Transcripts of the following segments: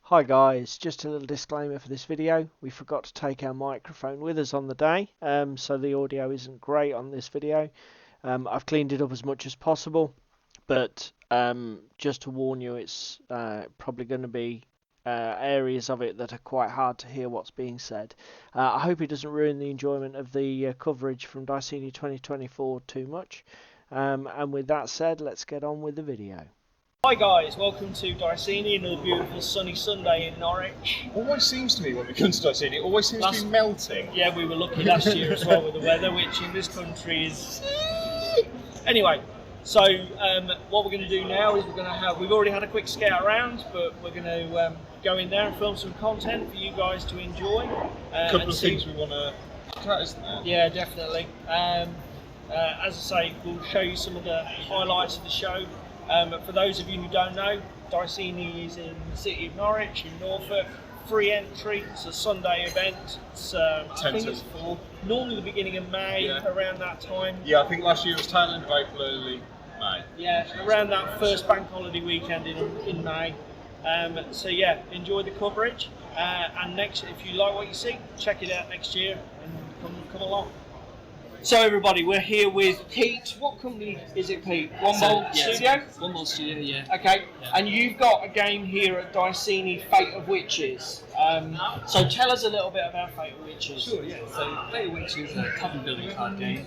Hi guys, just a little disclaimer for this video. We forgot to take our microphone with us on the day, so the audio isn't great on this video. I've cleaned it up as much as possible, but just to warn you, it's probably going to be areas of it that are quite hard to hear what's being said. I hope it doesn't ruin the enjoyment of the coverage from Diceni 2024 too much. And with that said, let's get on with the video. Hi guys, welcome to Diceni, another beautiful sunny Sunday in Norwich. Always seems to me when we come to Diceni, it always seems to be melting. Yeah, we were lucky last year as well with the weather, which in this country is... Anyway, so what we're going to do now is we've already had a quick scout around, but we're going to go in there and film some content for you guys to enjoy. A couple of things we want to look at, isn't there? Yeah, definitely. As I say, we'll show you some of the highlights of the show. For those of you who don't know, Diceni is in the city of Norwich, in Norfolk. Free entry. It's a Sunday event. It's, I think it's for normally the beginning of May, around that time. Yeah, I think last year it was tail end of April, early May. Yeah, around that first bank holiday weekend in May. So yeah, enjoy the coverage. And next, if you like what you see, check it out next year and come along. So everybody, we're here with Pete. What company is it, Pete? One Bolt Studio? One Bolt Studio, yeah. Okay, yeah. And you've got a game here at Diceni, Fate of Witches. So tell us a little bit about Fate of Witches. Sure, yeah. So Fate of Witches is a coven building card game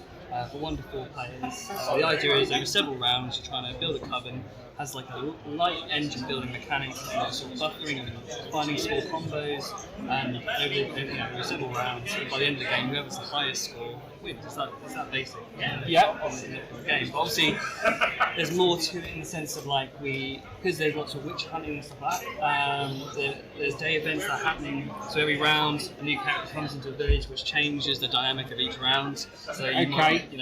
for 1 to 4 players. The idea is over several rounds you're trying to build a coven. Has like a light engine building mechanics, sort of buffering and finding small combos, and over several rounds, by the end of the game, whoever's the highest score wins. It's that basic. Yeah. On the game. But obviously, there's more to it in the sense of because there's lots of witch hunting and stuff like that. There's day events that are happening. So every round, a new character comes into a village, which changes the dynamic of each round. So you might be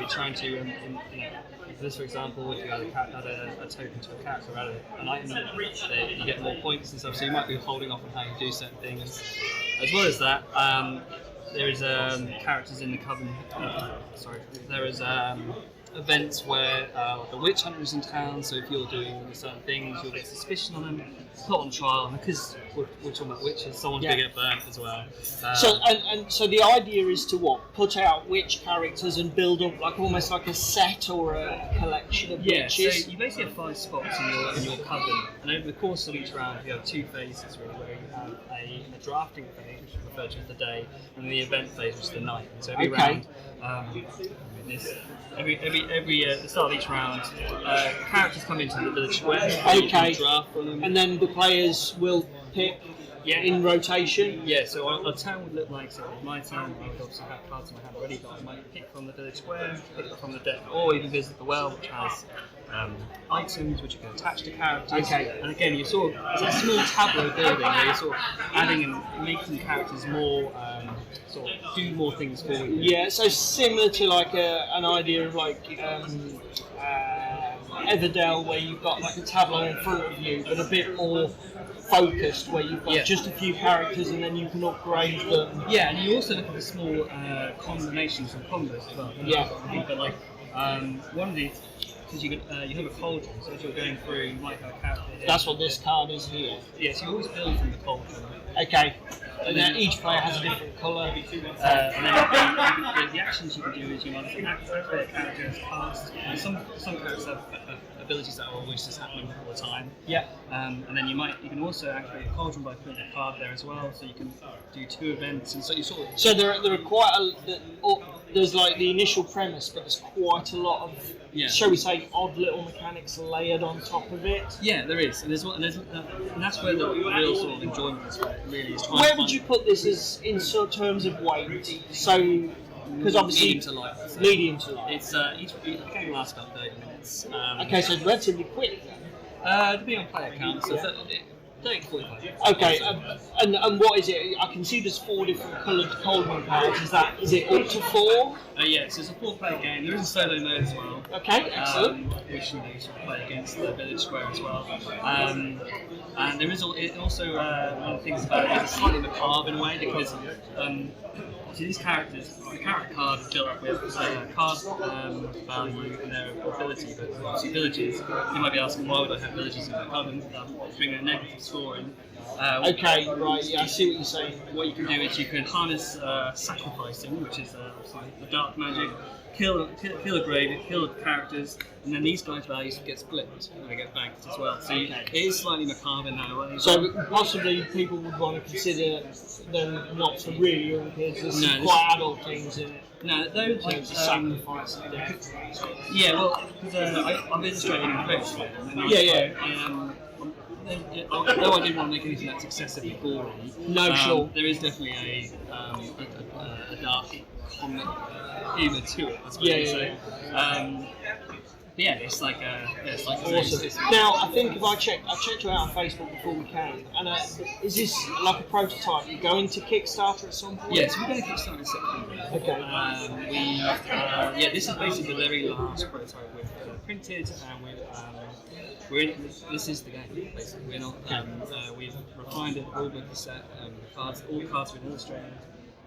trying to this, for example, if you had a token to a character, or an item, you get more points and stuff. So you might be holding off on how you do certain things. As well as that, there is characters in the coven. There is events where the witch hunter is in town. So if you're doing certain things, you'll get suspicion on them, put on trial, and because we're talking about witches, someone's going to get burnt as well. So the idea is to put out witch characters and build up almost like a set or a collection of witches. So you basically have 5 spots in your coven, and over the course of each round you have 2 phases really, where you have a drafting phase, which is referred to as the day, and the event phase, which is the night. So every round, at the start of each round, characters come into the village square. You can draft from them. And then the players will pick in rotation. Yeah, so a town would look like, so my town, I would obviously have cards in my hand already, but I might pick from the village square, pick from the deck, or even visit the well, which has items which you can attach to characters. Okay. And again, it's a small tableau building where you're sort of adding and making characters more, sort of do more things for you. Yeah, so similar to an idea of Everdell, where you've got a tableau in front of you, but a bit more focused, where you've got just a few characters and then you can upgrade them. Yeah, and you also look at the small combinations and combos as well. Yeah. But one of these, because you have a cauldron, so as you're going through, you might have a character here. That's what this card is here. Yes, you always build from the cauldron. Okay. And then each player has a different colour. And then the actions you can do is you might activate a character as cast. Some characters have abilities that are always just happening all the time. Yeah. And then you can also activate a cauldron by putting a card there as well, so you can do 2 events, and so you sort of. So there are quite there's the initial premise, but there's quite a lot of, shall we say, odd little mechanics layered on top of it. Yeah, there is, and that's where the real sort of enjoyment is. Really, is trying. Where would you put this as in terms of weight? So, because obviously medium to light. So medium to light. It's each game lasts about 30 minutes. Okay, so it's relatively quick then. Depending on player count, so 30 to 45. Okay, and what is it? I can see there's 4 different coloured cauldron cards. Is it up to 4? Yeah, so it's a 4-player game. There is a solo mode as well. Okay, excellent. Which you sort of play against the village square as well. And there is also one of the things about it is slightly macabre in a way, because So these characters, the character card is built up with card value and their ability, but obviously villages, you might be asking why would I have villages in my coven? Bring a negative score in. Okay, right, yeah, I see what you're saying. What you can do is you can harness sacrificing, which is obviously the dark magic, kill a grave, kill the characters, and then these guys' values get split and they get banked as well. So it is slightly macabre in that way. So possibly people would want to consider them not for really young kids. There's No, quite adult things in it. No, those Like the sacrifice and death. yeah, well, because I've illustrated in post for them. And although I didn't want to make anything that's excessively gory, Sure. there is definitely a dark comic humour to it. I suppose. Yeah, it's like Awesome. Now, I think if I checked you out on Facebook before we came, and is this like a prototype? You go into Kickstarter at some point? Yes, we're going to Kickstarter in September. Okay. This is basically the very last prototype we've printed, and this is the game. Basically, we're not. We've refined it all with the set. All cards have been illustrated.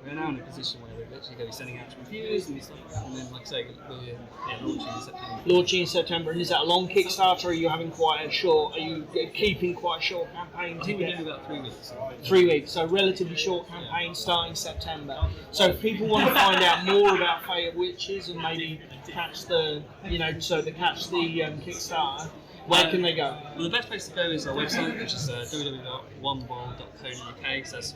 We're now in a position where we're literally going to be sending out to reviewers and stuff, and then, like I say, we're launching in September. Launching in September, and is that a long Kickstarter? Or are you having quite a short? Are you keeping quite a short campaign? I think we're doing about 3 weeks. 3 weeks, so relatively short campaign starting September. So if people want to find out more about Fate of Witches and maybe catch the, Kickstarter, where can they go? Well, the best place to go is our website, which is www.onebold.co.uk. So that's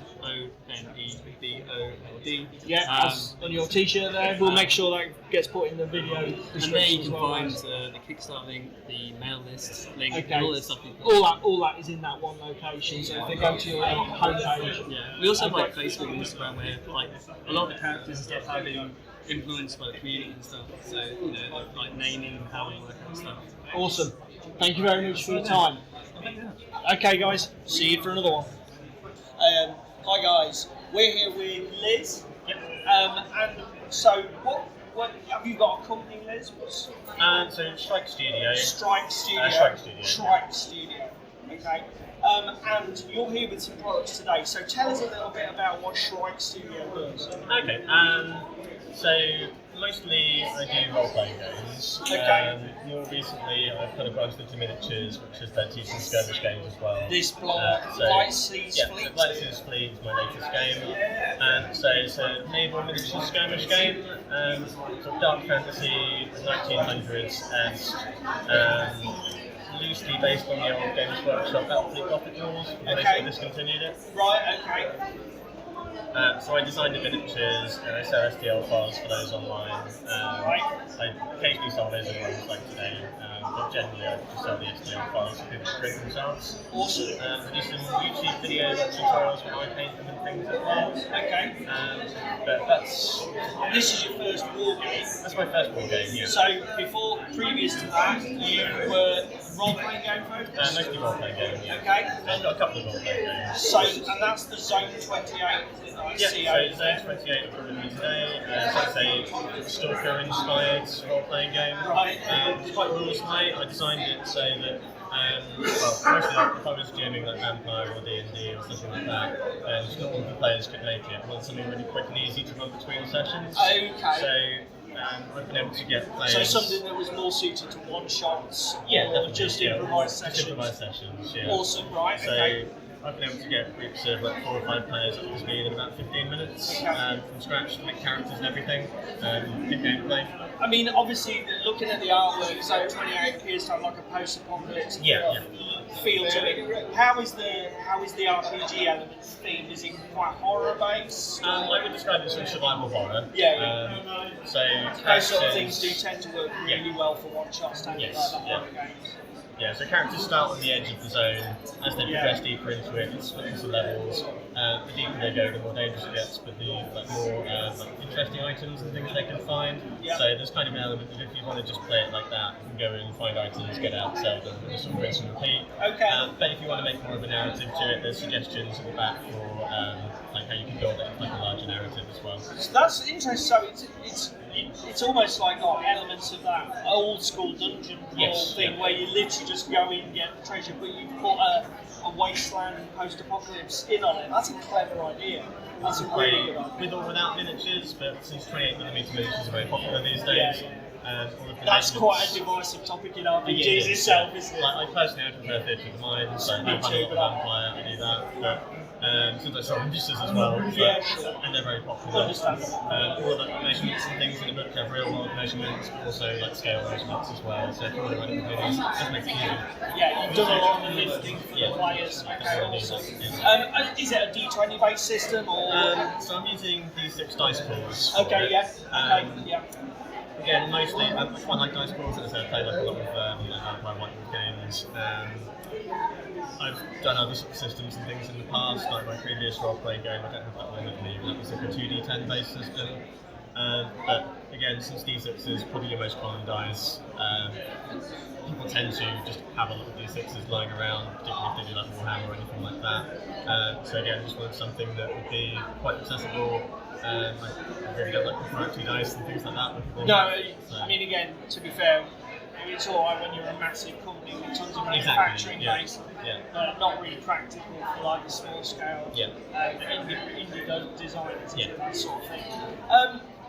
ONEBOLD. Yeah, on your T-shirt there. We'll make sure that gets put in the video and description. there you as can well, find guys. the Kickstarter link, the mail list link, Okay. and all that stuff. All that is in that one location. So if they go to your homepage, Yeah, we also have like Facebook and Instagram where like a lot of the characters and stuff have been influenced by the community and stuff. So like naming how we work and stuff. awesome. Thank you very much for your time. Okay, guys, see you for another one. Hi, guys. We're here with Liz. Yep. And so, what have you got a company, Liz? So Shrike Studio. Shrike Studio. Shrike Studio. Shrike Studio. Okay. And you're here with some products today. So tell us a little bit about what Shrike Studio does. Okay. So mostly I do role-playing games. Okay. More recently, I've kind of branched into miniatures, which is then teaching skirmish games as well. This blog, Light Seas Fleet. Yeah, Light Seas Fleet is my latest game. So it's a naval miniature skirmish game, sort of dark fantasy, 1900s, and loosely based on the old Games Workshop Battlefleet Gothic rules. Okay. They discontinued it. Right. Okay. So I designed the miniatures and I sell STL files for those online. I occasionally sell those in ones like today, but generally I just sell the STL files for people to print themselves. Awesome. I do some YouTube videos and tutorials when I paint them and things like that. Okay. But that's This is your first war game. my first war game, yeah. So previous to that, you were role-playing game folk. Mostly role-playing game, yeah. Okay. I've got a couple of role-playing games. So, and that's the Zone 28. Yeah, so Zone 28 will probably be today. So it's a Stalker-inspired role-playing game. Right. It's quite rules-light. I designed it so that, mostly like if I was GMing like Vampire or D&D or something like that, and not all the players could make it. I want something really quick and easy to run between sessions. Okay. So I've been able to get players. So something that was more suited to one-shots, Yeah, or definitely. just Yeah. improvised Just sessions. improvised sessions, yeah. Awesome, right? So Okay. I've been able to get groups of like 4 or 5 players up to speed in about 15 minutes from scratch, make characters and everything, good gameplay. I mean, obviously, looking at the artwork, Zone 28 appears to have like a post-apocalyptic feel to it. How is the RPG element themed? Is it quite horror-based? I would describe it as sort of survival horror. Yeah. So Those sort of characters- things do tend to work really well for one-shots, don't they? Yes, Like the yeah. horror games. Yeah, so characters start on the edge of the zone. As they progress deeper into it, it's split into levels. The deeper they go, the more dangerous it gets, but the more interesting items and things they can find. Yeah. So there's kind of an element that if you want to just play it like that, you can go in, find items, get out, sell them, and just sort of rinse and repeat. Okay. But if you want to make more of a narrative to it, there's suggestions at the back for like how you can build it like a larger narrative as well. So that's interesting. So it's almost like got elements of that old school dungeon crawl thing where you literally just go in and get the treasure, but you put a wasteland post-apocalypse spin on it. That's a clever idea. That's a really good idea. With or without miniatures, but since 28mm miniatures are very popular these days, That's quite a divisive topic in RPGs itself, isn't it? Like, I personally I prefer Theatre of the Mind, so I'm a vampire, I do that. But since I saw registers as well, and they're very popular. Understandable. All of the measurements and things in the book have real world measurements, but also like scale measurements as well. So if you want to run it with videos, that makes it easier. Yeah, you've done a lot of the lifting for the players. Okay, awesome. Is it a D20 based system or? So I'm using D6 dice pools. Okay, yeah. Again, mostly I quite like dice pools. As I said, I play like a lot of Vampire Whitewood games. I've done other sort of systems and things in the past, like my previous roleplay game. I don't have that one with me, but that was like a 2D10 based system. But again, since D6 is probably your most common dice, people tend to just have a lot of D6s lying around, particularly if they do like Warhammer or anything like that. So again, just wanted something that would be quite accessible. I really don't like proprietary dice and things like that. No, I mean, again, to be fair, it's alright when you're a massive company with tons of manufacturing base, but not really practical for like the small scale indie designers and that sort of thing.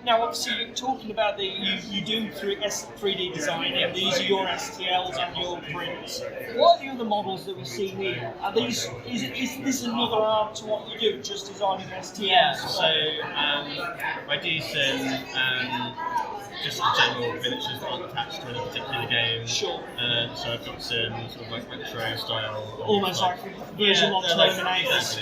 Now, obviously, you're talking about you do 3D designing. These are your STLs and your prints. What are the other models that we see here? Are these? Is this another arm to what you do? Just designing STLs? Yeah. So I do some just general miniatures that aren't attached to any particular game. Sure. So I've got some sort of like retro style. Almost like version of Terminators.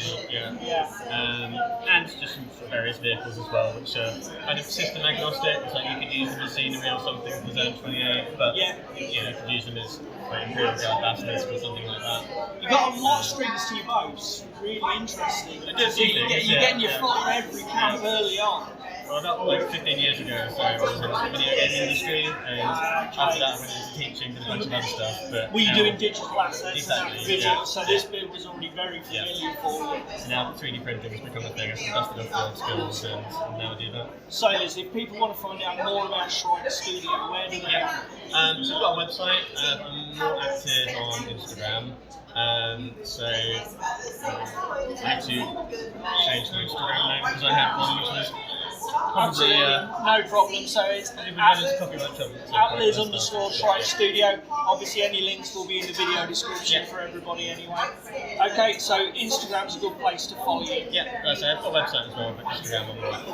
And just some sort of various vehicles as well, which are kind of system agnostic. It's like you could use them as scenery or something for Zone 28, but you could use them as like Imperial Guard Basilisk or something like that. You've got a lot of strings to your bows. Really interesting. You're getting your foot in every camp early on. Well, about like 15 years ago, so I was in the video game industry, and after that I went into teaching and a bunch of other stuff. But were you doing digital assets and video? So this Yeah. bit was already very familiar for you. So now 3D printing has become a thing. I've dusted off the old skills and now I do that. So Liz, if people want to find out more about Shrike Studio, where do they go? So I've got a website. I'm more active on Instagram. So I had to change my Instagram name because I had one which was probably no problem. So it's @Liz_Shrike Studio. Obviously, any links will be in the video description for everybody anyway. Okay, so Instagram's a good place to follow you. Yeah, I've got a website as well, but Instagram I'm more active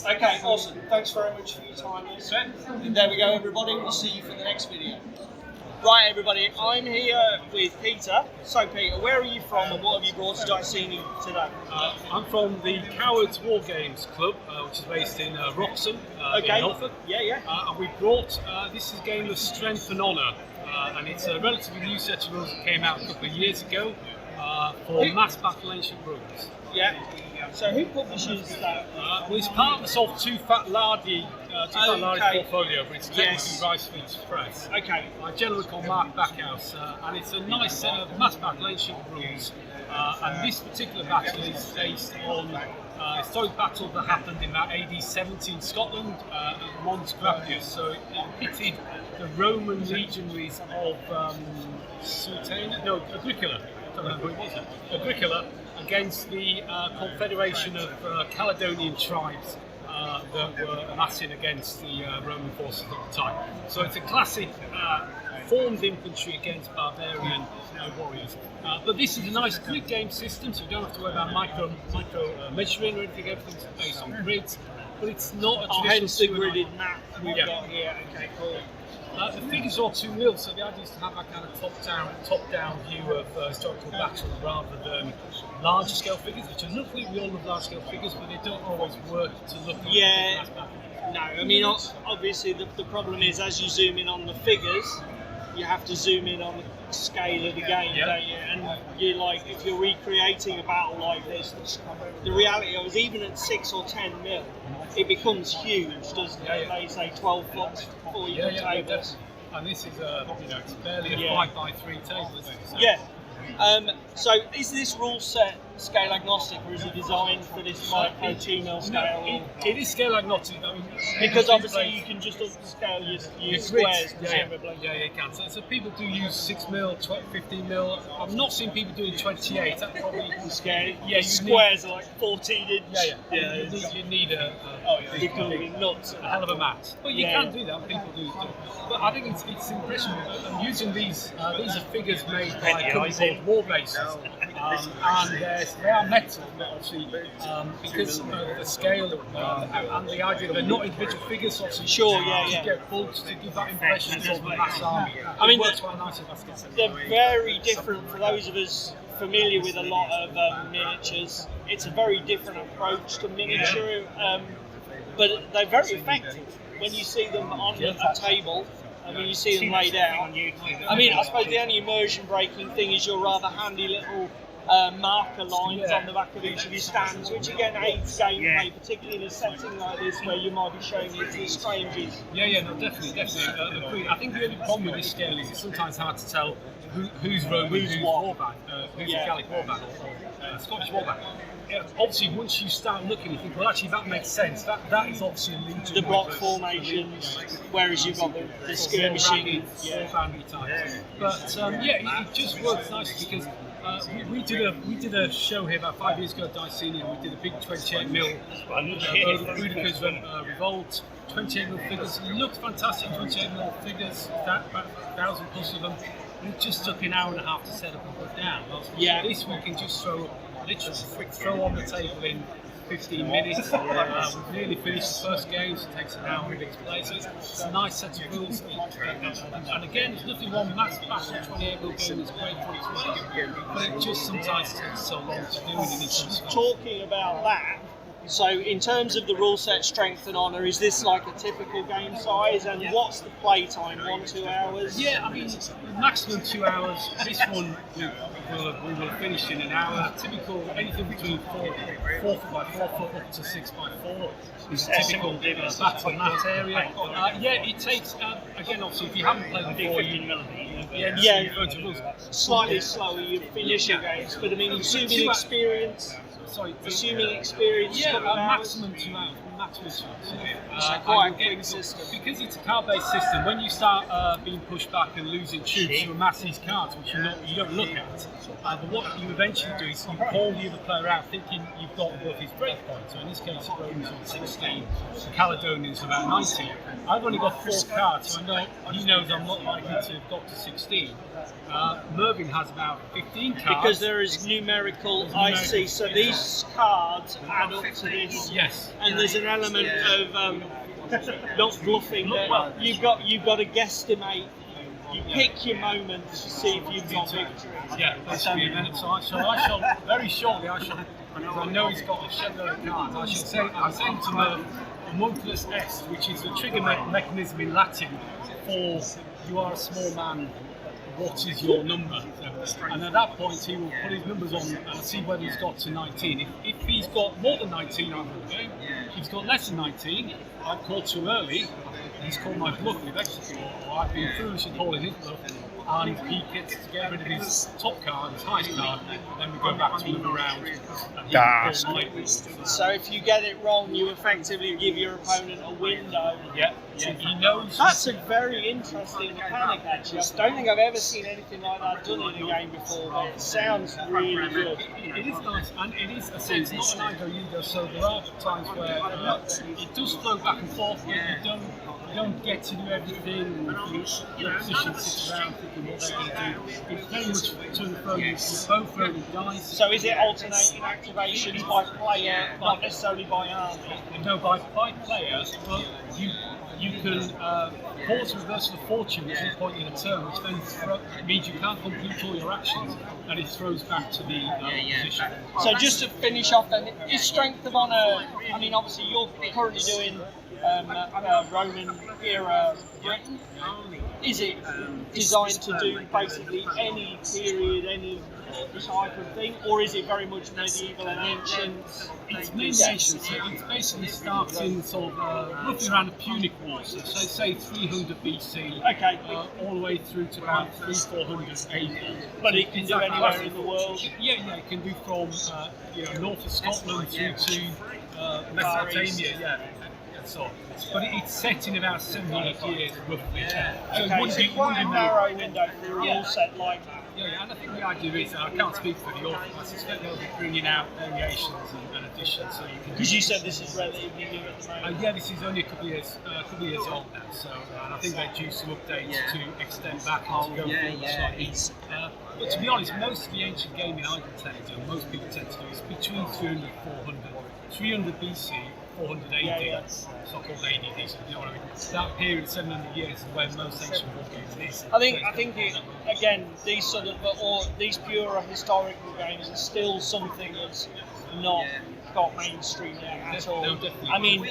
there. Okay, awesome. Thanks very much for your time, Liz. And there we go, everybody. We'll see you for the next video. Right, everybody, I'm here with Peter. So, Peter, where are you from and what have you brought to Diceni today? I'm from the Cowards Wargames Club, which is based in Wroxham, in Norfolk. And we brought, this is a game of Strength and Honour, and it's a relatively new set of rules that came out a couple of years ago for Mass Battle Ancient Rules. So who publishes that? Well, it's part of the sort of Too Fat Lardy portfolio, but it's technically Ricefields Press. I generally call Mark Backhouse, and it's a nice set of Mass Battle Ancient Rules. And this particular battle is based on a historic battle that happened in about AD 70 in Scotland at Mons Gratius. So it pitted the Roman legionaries of Agricola. I don't remember who it was. Agricola against the Confederation of Caledonian tribes that were amassing against the Roman forces at the time. So it's a classic formed infantry against barbarian warriors. But this is a nice quick game system, so you don't have to worry about micro measuring or anything. Everything's based on grids, but it's not a traditional. Hence the gridded map we've got here. Okay, cool. The figures are 2 mil, so the idea is to have that kind of top-down view of historical battle rather than larger scale figures, which are lovely. We all love large scale figures, but they don't always work to look at mass battle. No, I mean, obviously the problem is as you zoom in on the figures, you have to zoom in on the scale of the game, don't you? And you like, if you're recreating a battle like this, the reality is even at 6 or 10 mil, it becomes huge, doesn't it? They say 12 foot before you can tables. And this is it's barely a 5x3 table, isn't it? So. So is this rule set scale agnostic, or is it designed for this micro 2 mil scale? It is scale agnostic. I mean, because obviously you can just upscale your squares, presumably. Yeah, you can. So people do use 6 mil, 15 mil. I've not seen people doing 28. That probably scary. Yeah, squares are like 14 inch. You need a becoming nuts. A hell of a match. But you can do that, people do. But I think it's impressive. I'm using these are figures made by a company called Wargames, and they are metal, obviously, because of the scale and the idea that they're not individual figures, obviously. Sure, you get bulks to give that impression of a mass army. I mean, works quite nicely. They're very different for those of us familiar with a lot of miniatures. It's a very different approach to miniature, but they're very effective when you see them on a table and when you see them laid out. I mean, I suppose the only immersion breaking thing is your rather handy little marker lines on the back of each of your stands, which again aids gameplay, particularly in a setting like this where you might be showing it to strangers. No, definitely. I think the only problem with this scale is it's sometimes hard to tell who's Roman, who's Warband, who's a Gallic Warband or Scottish Warband. Obviously, once you start looking, you think, well, actually, that makes sense. That is obviously a legion. The block formations, whereas you've got the skirmishing. Warbandy types. But it just works nicely because we did a show here about 5 years ago at Diceni, and we did a big 28mm Boudicca's Revolt, 28mm figures. It looked fantastic, 28mm figures, about 1,000 plus of them. And it just took an hour and a half to set up and put down. This we can just throw on the table in 15 minutes. We've nearly finished the first game, so it takes an hour in each place. It's a nice set of rules. And again, there's nothing wrong with that. Battle 28mm game is great for its work, but it just sometimes takes so long to do it. Talking about that, so in terms of the rule set strength and honour, is this like a typical game size, and what's the play time, 1-2 hours? Yeah, I mean, maximum 2 hours. This one we will finish in an hour. Typical, anything between 4 foot by 4 foot up to 6 by 4 is typical battle in that area. It takes, again, obviously, if you haven't played before, slightly slower, you finish your games, but I mean, assuming experience, maximum 2 hours. It's quite a quick system. Because it's a card-based system, when you start being pushed back and losing troops, you amass these cards which you don't look at. But what you eventually do is you call the other player out thinking you've got above his break point. So in this case, Rome's on 16, the Caledonians about 19. I've only got 4 cards, so I know he knows I'm not likely to have got to 16. Mervyn has about 15 cards. Because there is numerical IC, so these cards add up to this. Yes. And there's an element of not bluffing. You've got to guesstimate. You pick your moment to see if you've got victory. Yeah, basically. So I shall very shortly. I know he's got a shitload of cards. I'm saying to Mervyn, homunculus est, which is the trigger mechanism in Latin for you are a small man. What is your number? And at that point, he will put his numbers on and see whether he's got to 19. If he's got more than 19, I'm going to go. If he's got less than 19, I've called too early. He's called my bluff with Exhibitor, or I've been foolish in calling his bluff. And he gets to get rid of his top card, his highest card, and then we go back to another round. So if you get it wrong, you effectively give your opponent a window. Yeah, he knows. That's a very interesting mechanic, actually. I don't think I've ever seen anything like that done in a game before, but it sounds really good. It is nice, and it is, it's not an either-either, so there are times where it does flow back and forth, but you don't get to do everything, your opposition sits around thinking what they're going to do. It's very much to and fro, you're both rolling dice. So is it alternating activations by player, not necessarily by army? No, by player, but you can cause reversal of fortune at any point in a turn, which then means you can't complete all your actions, and it throws back to the position. So just to finish off then, is Strength of Honour, I mean obviously you're currently doing Roman era Britain. Is it designed to do basically any period, any type of thing, or is it very much medieval and ancient? It's medieval, so it's basically starting sort of roughly around the Punic Wars, so say 300 BC, all the way through to about 300-400 AD. But it can do anywhere in the world? Yeah, it can do from north of Scotland through to Mesopotamia, So, but it's set in about 700 years roughly. So it's quite a narrow window for a rule set like that. Yeah, and I think the idea is, I can't speak for the author, I suspect they'll be bringing out variations and additions so you can... Because you said this is relatively new at the moment. Yeah, this is only a couple of years old now, so I think they're due some updates to extend back and to go forward slightly. But to be honest, most of the ancient gaming I can tend to do, most people tend to do, is between 300 and 400. 300 BC, 400 AD, so-called AD, so you know what I mean? That period, 700 years, is where most ancient war games is. I think again, these sort of, or these pure historical games are still something that's not got mainstream yet at all. No, definitely. I mean,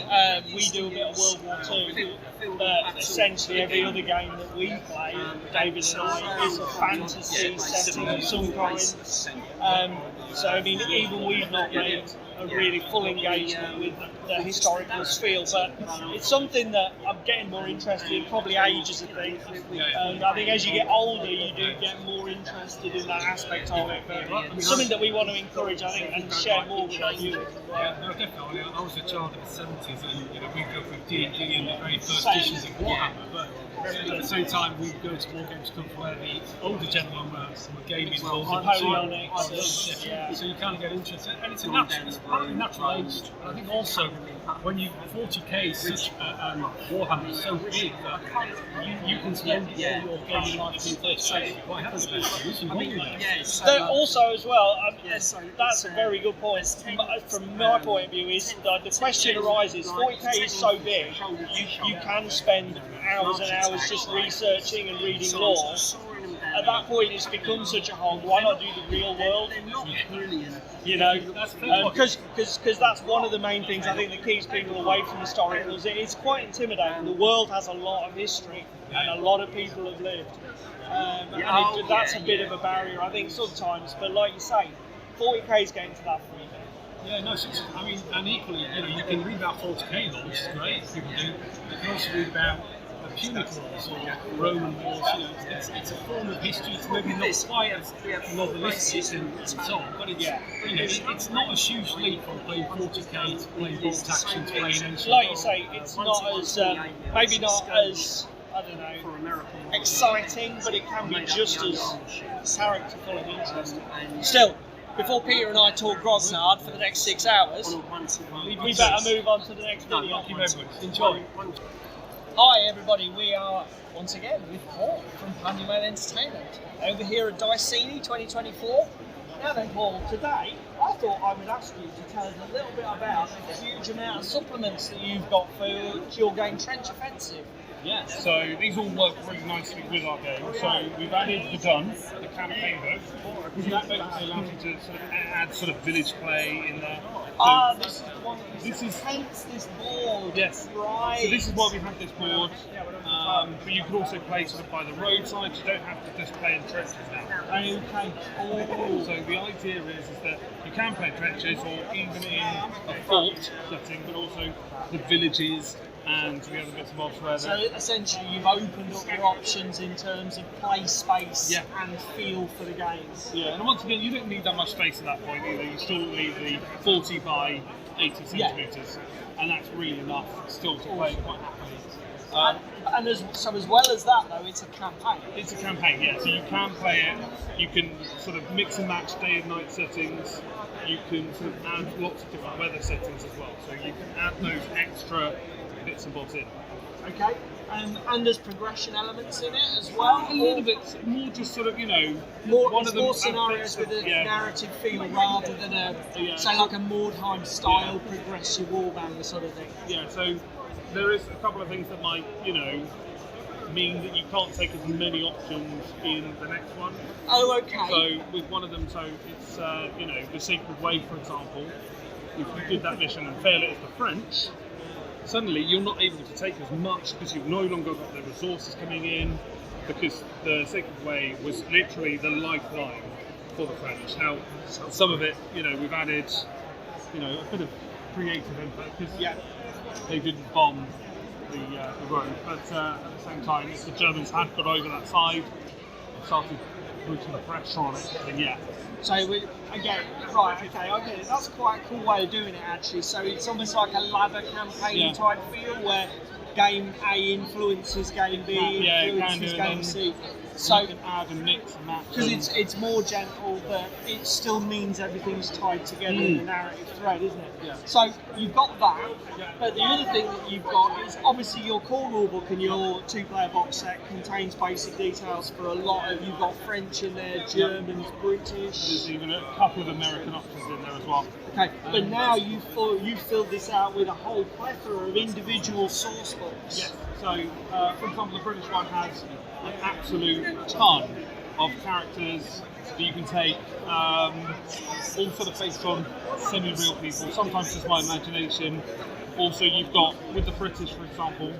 we do a bit of World War II, but essentially every other game that we play, David and I, is a fantasy setting of some kind. So I mean, even we've not made a really full engagement with the historical feel, but it's something that I'm getting more interested in. Probably age is a thing. I think as you get older, you do get more interested in that aspect of it. But something that we want to encourage, I think, and share more with our youth. Yeah, no, definitely. I was a child of the 70s, and we grew up with D&D and the very first editions of Warhammer. But at the same time, we go to Wargames Club where the older gentlemen were gaming. Napoleonics. So you kind of get interested, and it's a natural age. I think also when you 40k is such Warhammer is so big that you can spend all your gaming life in 30 seconds quite happy. Also, as well, that's a very good point. From my point of view, is that the question arises: 40k is so big, you can spend hours and hours just researching and reading lore. At that point, it's become such a hog. Why not do the real world? You know, because that's one of the main things I think that keeps people away from historicals. It's quite intimidating. The world has a lot of history, and a lot of people have lived, and that's a bit of a barrier, I think, sometimes. But like you say, 40k is getting to that point. Yeah, no, I mean, and equally, you can read about 40k law, which is great. People do. You can also read about Punic wars or Roman wars. It's a form of history. It's maybe not quite as novelistic and so on, but it's not a huge leap from playing 40k to playing bolt action to playing ancient. Like you say, it's not as maybe not as, I don't know, exciting, but it can be just as characterful and interesting. Still, before Peter and I talk Grognard for the next 6 hours, we better move on to the next video. Thank you very much. Enjoy. Hi everybody, we are once again with Paul from Pandyman Entertainment over here at Diceni 2024. Now then Paul, today I thought I would ask you to tell us a little bit about the huge amount of supplements that you've got for your game Trench Offensive. Yeah, so these all work really nicely with our game. So we've added the gun, the campaign book, which basically allows you to sort of add sort of village play in there. So this is the one that paints this board. Yes. Right. So this is why we have this board. But you can also play sort of by the roadside. You don't have to just play in trenches now. Okay. So the idea is that you can play trenches or even in a fort setting, but also the villages and the other bits and bobs where so essentially you've opened up your options in terms of play space and feel for the games. Yeah, and once again, you don't need that much space at that point either. You still need the 40 by 80 centimetres, and that's really enough still to play quite happily. And as well as that though, it's a campaign. It's a campaign, yeah, so you can play it, you can sort of mix and match day and night settings, you can sort of add lots of different weather settings as well, so you can add those extra bits and bobs in. Okay, and there's progression elements in it as well? A little bit, more just sort of, more scenarios with a narrative feel rather than say like a Mordheim style progressive warband sort of thing. Yeah, so there is a couple of things that might, mean that you can't take as many options in the next one. Oh, okay. So with one of them, it's, the Sacred Way, for example, if you did that mission and fail it as the French, suddenly you're not able to take as much because you've no longer got the resources coming in, because the Sacred Way was literally the lifeline for the French. Now, some of it, we've added, a bit of creative input because they didn't bomb the road, but at the same time, if the Germans had got over that side and started putting pressure on it, then So I get it. That's quite a cool way of doing it actually. So it's almost like a ladder campaign type feel where game A influences game B, influences game C. So you can add and mix and match. because it's more gentle, but it still means everything's tied together in a narrative thread, isn't it? Yeah. So you've got that, Yeah. but the other thing that you've got is obviously your core rulebook and your 2-player box set contains basic details for a lot of. You've got French in there, Germans, British. There's even a couple of American options in there as well. Okay, but now you've filled this out with a whole plethora of individual source books. Yes. So, for example, the British one has an absolute ton of characters that you can take, all sort of based on semi-real people, sometimes just my imagination. Also, you've got, with the British, for example,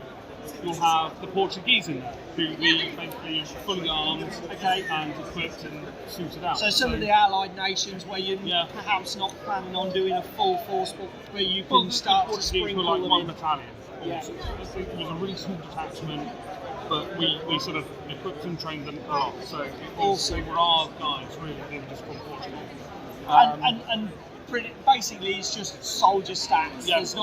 you'll have the Portuguese in there, who we basically fully armed, and equipped and suited out. So some of the allied nations where you're Yeah. perhaps not planning on doing a full force book, where you can start to Portuguese were sprinkle like them one in. battalion. Yeah. So it was a really small detachment, but we sort of equipped and trained them a lot. So they were our guys, really. They were just from Portugal. And basically it's just soldier stats. Yeah. There's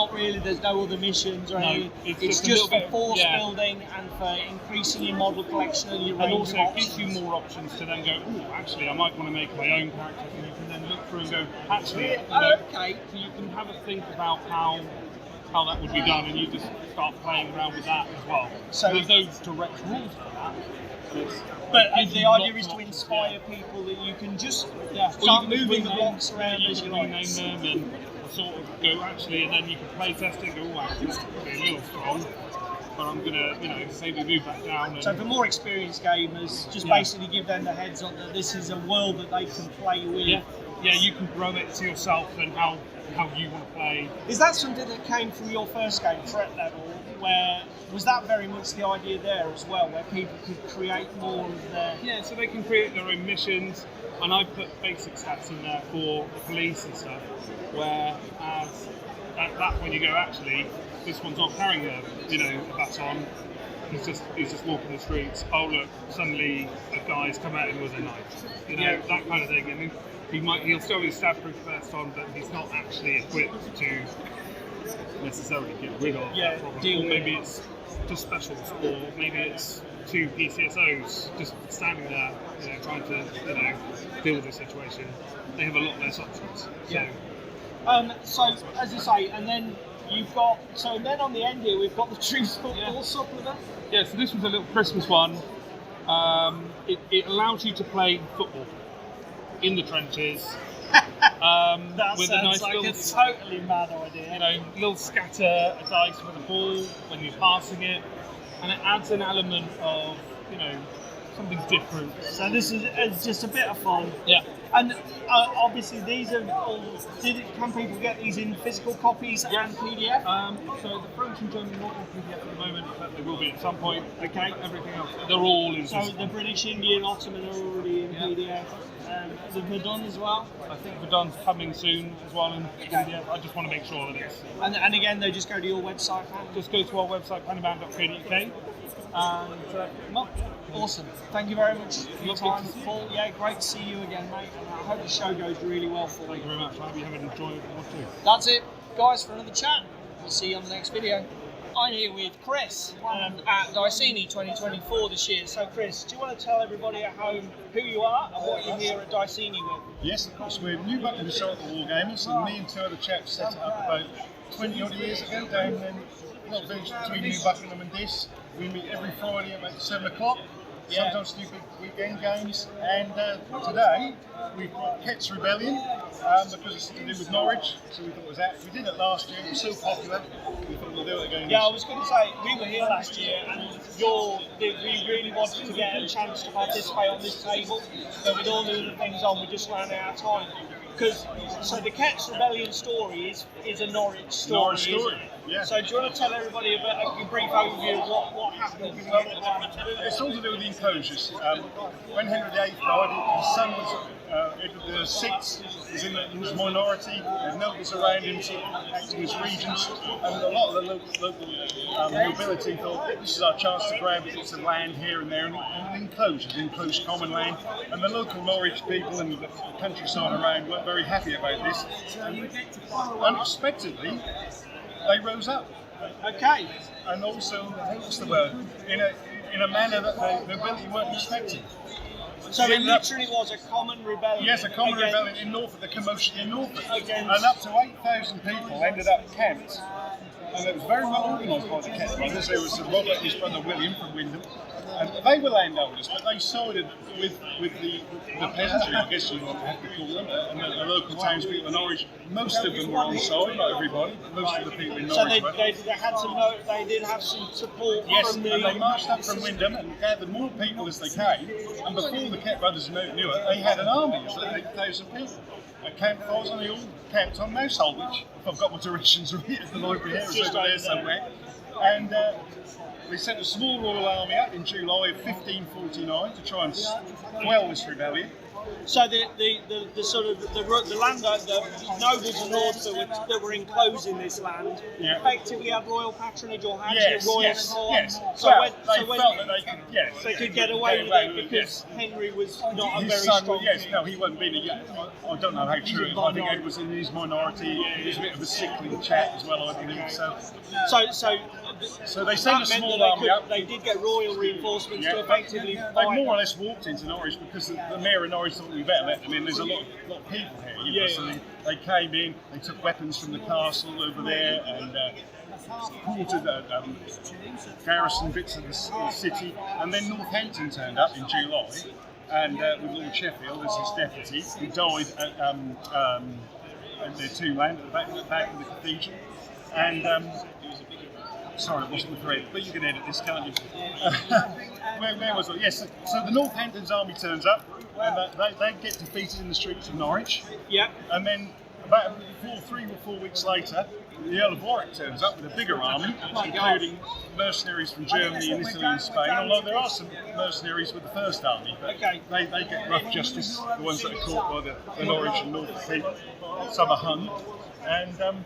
no other missions or No, anything. it's It's just a just little for bit- force yeah. building and for increasing your model collection and your And range also of it gives options. you more options to then go, oh, actually, I might want to make my own character. And you can then look through and go, actually, you know, Okay. so you can have a think about how that would be done, and you just start playing around with that as well. So- So there's no direct rules for that. But it gives the you idea lots is of to options, inspire yeah. people that you can just Yeah, start or you can moving just the rename- blocks around you as can you like. rename them and sort of go, actually, and then you can play test it and go, oh, actually, this could be a little strong, but I'm going to, maybe move back down. And, So for more experienced gamers, just Yeah. basically give them the heads up that this is a world that they can play with. yeah, you can grow it to yourself and how you want to play. Is that something that came from your first game, Threat Level, where was that very much the idea there as well, where people could create more of their... Yeah, so they can create their own missions, and I put basic stats in there for the police and stuff, whereas at that point you go, actually, this one's not carrying a baton, he's just walking the streets. Oh look, suddenly a guy's come at him with a knife, that kind of thing. I mean, he'll still be stab-proof first on, but he's not actually equipped to necessarily get rid of that problem. Or maybe it's just specials, or maybe it's 2 PCSOs just standing there, trying to, deal with the situation. They have a lot less options. So, So, as you say, and then you've got... So then on the end here, we've got the Truth Football supplement. yeah, so this was a little Christmas one. It allows you to play football in the trenches. That with sounds a nice like little, a totally mad idea. little scatter a dice with a ball when you're passing it, and it adds an element of, something different. So this is it's just a bit of fun. Yeah. And obviously these are all... Can people get these in physical copies and PDF? So the French and German not in PDF at the moment, but they will be at some point. Okay. Everything else, they're all in. So the British, Indian, Ottoman are already in PDF. The Verdun as well. I think Verdun's coming soon as well in PDF. I just want to make sure that it's. And again, they just go to your website. Just go to our website, pandyman.co.uk, and come up. Awesome. Thank you very much for your time, Good to see you. Paul. Yeah, great to see you again, mate. And I hope the show goes really well for Thank you. you very much. I hope you have enjoyed it too. That's it, guys, for another chat. We'll see you on the next video. I'm here with Chris at Diceni 2024 this year. So, Chris, do you want to tell everybody at home who you are and what you're here at Diceni with? Yes, of course. We're New Buckenham Wargamers, and me and 2 other chaps set it up about 20 odd years ago down in a little village between New Buckenham and this. We meet every Friday about 7 o'clock. Sometimes do big weekend games, and today we've got Ket's Rebellion because it's to do with Norwich, so we thought it was that. We did it last year, it was so popular, we thought we'll do it again. Yeah, I was going to say, we were here last year and we really wanted to get a chance to participate on this table, but with all the other things on, we just ran out of time. So the Ket's Rebellion story is a Norwich story. Norwich story, yeah. So do you want to tell everybody about a brief overview of what happened? It's all to do with the enclosures. When Henry VIII died, his son was Edward VI was in his minority, and nobles around him sort of acting as regents, and a lot of the local nobility thought this is our chance to grab bits of land here and there, and enclosures, enclosed common land, and the local Norwich people and the countryside around weren't very happy about this, and unexpectedly they rose up. Okay. And also, what's the word? in a manner that the ability weren't expecting. So it literally was a common rebellion. Yes, a common rebellion in Norfolk, the commotion in Norfolk. And up to 8,000 people ended up camped. And it was very well organised by the Kent brothers. There was Robert and his brother William from Wyndham. And they were landowners, but they sided with the peasantry, I guess you have to call them, and the local townspeople in Norwich. Most of them were on side, not everybody, but most of the people in Norwich were. They did have some support from the... and they marched up from Wyndham and gathered more people as they came. And before the Kent brothers knew it, they had an army of 8,000 people. Campfires, and they all camped on Mousehold, which, if I've got my directions right at the library here, it's over there somewhere. And they sent a small royal army up in July of 1549 to try and quell this rebellion. So the sort of the land, the nobles and lords that were enclosing this land effectively had royal patronage or had royal support. Yes. So well, when they felt that they could, they could get away with it because Henry was not a very strong. He wasn't being I don't know how true it is. I think he was in his minority. He was a bit of a sickly chap as well, I believe. So they sent a small army up. They did get royal reinforcements to effectively fight. They more or less walked into Norwich because the mayor of Norwich thought we better let them in. There's a lot of people here. So they came in, they took weapons from the castle over there and quartered garrison bits of the city. And then Northampton turned up in July, and with Lord Sheffield as his deputy, who died at their tombland at the back of the cathedral. And sorry, I lost my thread, but you can edit this, can't you? Where was I? Yes, so the Northampton's army turns up, and they get defeated in the streets of Norwich. Yeah. And then about 3 or 4 weeks later, the Earl of Warwick turns up with a bigger army, including mercenaries from Germany and Italy and Spain, although there are some mercenaries with the First Army, but they get rough justice, the ones that are caught by the Norwich and Norfolk people. Some are hung. And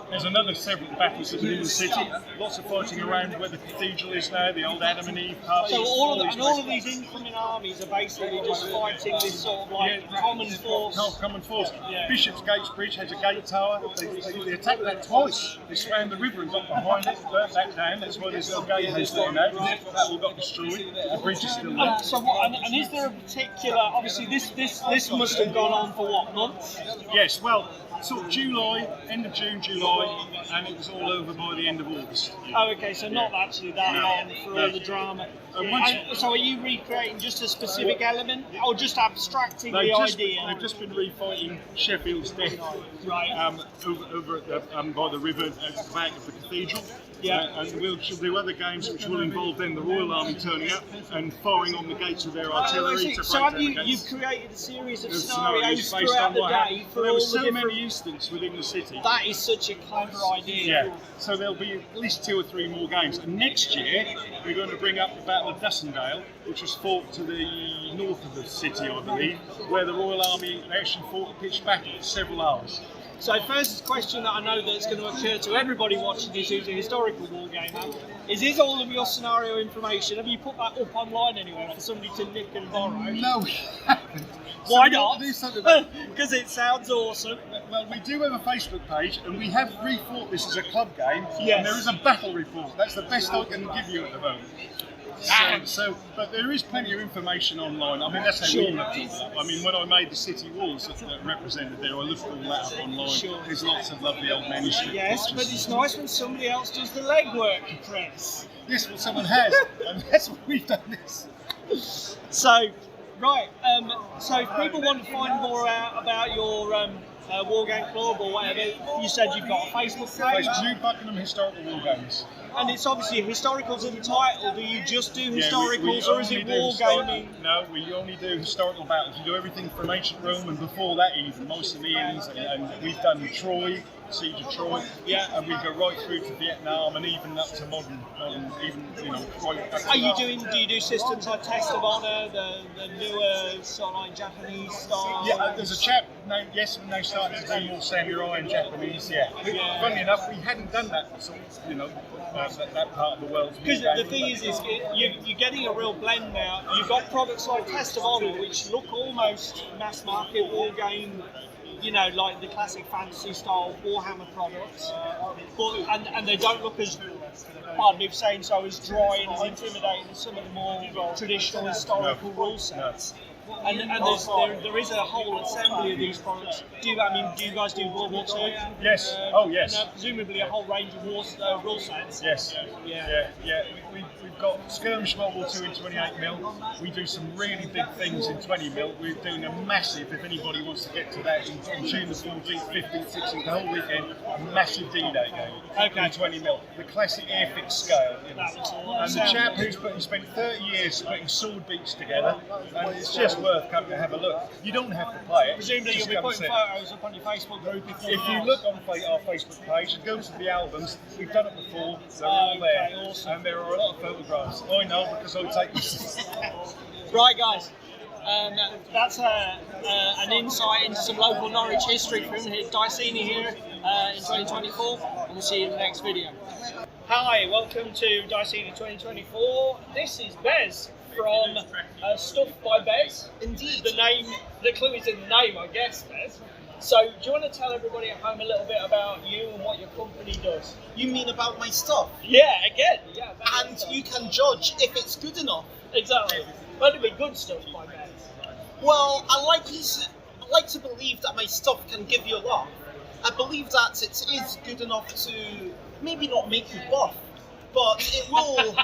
there's another several battles in the city. Lots of fighting around where the cathedral is now, the old Adam and Eve pub. So all of these incoming armies are basically just fighting this sort of like common force. Common force. Bishopsgate's Bridge has a gate tower. They attacked that twice. They swam the river and got behind it, burnt that down. That's why there's no gatehouse there now. That all got destroyed. The bridge is still there. And is there a particular? Obviously, this must have gone on for what, months? Yes. Well, sort of July, end of June, July, and it was all over by the end of August. Oh, okay, so not actually that long for all the drama. So are you recreating just a specific element, or just abstracting the idea? They've just been refighting Sheffield's death over at by the river at the back of the cathedral. And we'll do other games which will involve then the Royal Army turning up and firing on the gates with their artillery. So you've created a series of scenarios throughout the day for there all were the so different... many incidents within the city. That is such a clever idea. Yeah, so there'll be at least 2 or 3 more games. And next year, we're going to bring up the Battle of Dussendale, which was fought to the north of the city, I believe, where the Royal Army actually fought a pitched battle for several hours. So first question that I know that's going to occur to everybody watching this who's a historical wargamer is all of your scenario information, have you put that up online anywhere for somebody to nick and borrow? No, we haven't. Why not? Because it sounds awesome. Well, we do have a Facebook page, and we have refought this as a club game, yes. And there is a battle report. That's the best I can give you at the moment. But there is plenty of information online. I mean, that's how we looked it up. I mean, when I made the city walls that represented there, I looked all that up online. Sure. There's lots of lovely old manuscript Yes, pictures. but it's nice when somebody else does the legwork, Chris. Yes, well, someone has, and that's why we've done this. So, right, so if people want to find more out about your Wargame Club or whatever, you said you've got a Facebook page. New Buckenham Historical Wargames. And it's obviously historicals in the title. Do you just do historicals, or is it wargaming? No, we only do historical battles. We do everything from ancient Rome and before that, even Mycenaeans, and we've done Troy, Siege of Troy. Yeah, and we go right through to Vietnam and even up to modern even right up to do you do systems like Test of Honor, the newer sort of like Japanese style? Yeah, there's a chap named now starting to do more samurai and Japanese. Funny enough, we hadn't done that sort of, that part of the world. Because the thing is you're getting a real blend now. You've got products like Test of Honor, which look almost mass market war game, like the classic fantasy style Warhammer products, and they don't look as pardon me for saying so, as dry and as intimidating as some of the more traditional historical rule sets. And there is a whole assembly of these products. Do you guys do World War II? Yes. Oh, yes. And presumably a whole range of rule sets. Yes. Yeah. We've got Skirmish World War II in 28mm. We do some really big things in 20mm. We're doing a massive, if anybody wants to get to that, on June the 14th, 15th, 16th, the whole weekend, a massive D-Day game. Okay. In 20mm. The classic airfix scale. And the chap who's spent 30 years putting sword beats together, and it's just worth coming to have a look. You don't have to play it. Presumably you'll be putting photos up on your Facebook group. If you look on our Facebook page and go to the albums, we've done it before, they're all there. Awesome. And there are a lot of photographs. I know because I take them. Right, guys. That's an insight into some local Norwich history from Diceni here in 2024, and we'll see you in the next video. Hi, welcome to Diceni 2024. This is Bez from Stuffbybez. Indeed. The clue is in the name, I guess, Bez. So, do you want to tell everybody at home a little bit about you and what your company does? You mean about my stuff? Yeah, again. Yeah. And you can judge if it's good enough. Exactly. But it'll be good stuff, by Bez. Well, I like to believe that my stuff can give you a laugh. I believe that it is good enough to maybe not make you buff, but it will.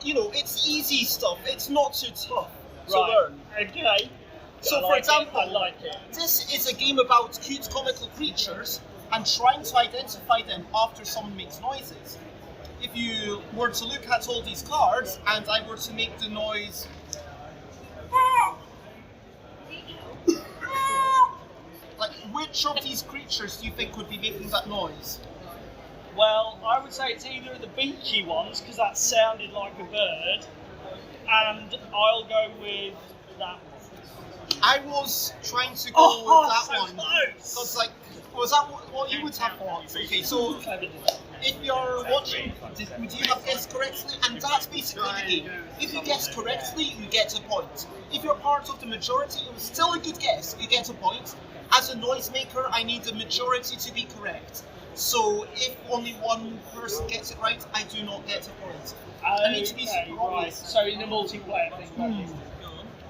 It's easy stuff. It's not too tough to learn. Okay. So, for example, I like it. This is a game about cute comical creatures and trying to identify them after someone makes noises. If you were to look at all these cards and I were to make the noise, like, which of these creatures do you think would be making that noise? Well, I would say it's either the beaky ones, because that sounded like a bird, and I'll go with that one. I was trying to go with that so one. close. Because, was that what you would have thought? Okay, so if you're watching, would you have guessed correctly? And that's basically the game. If you guess correctly, you get a point. If you're part of the majority, it was still a good guess, you get a point. As a noisemaker, I need the majority to be correct. So if only one person gets it right, I do not get a point. I need to be super obvious. Right. So in the multiplayer thing,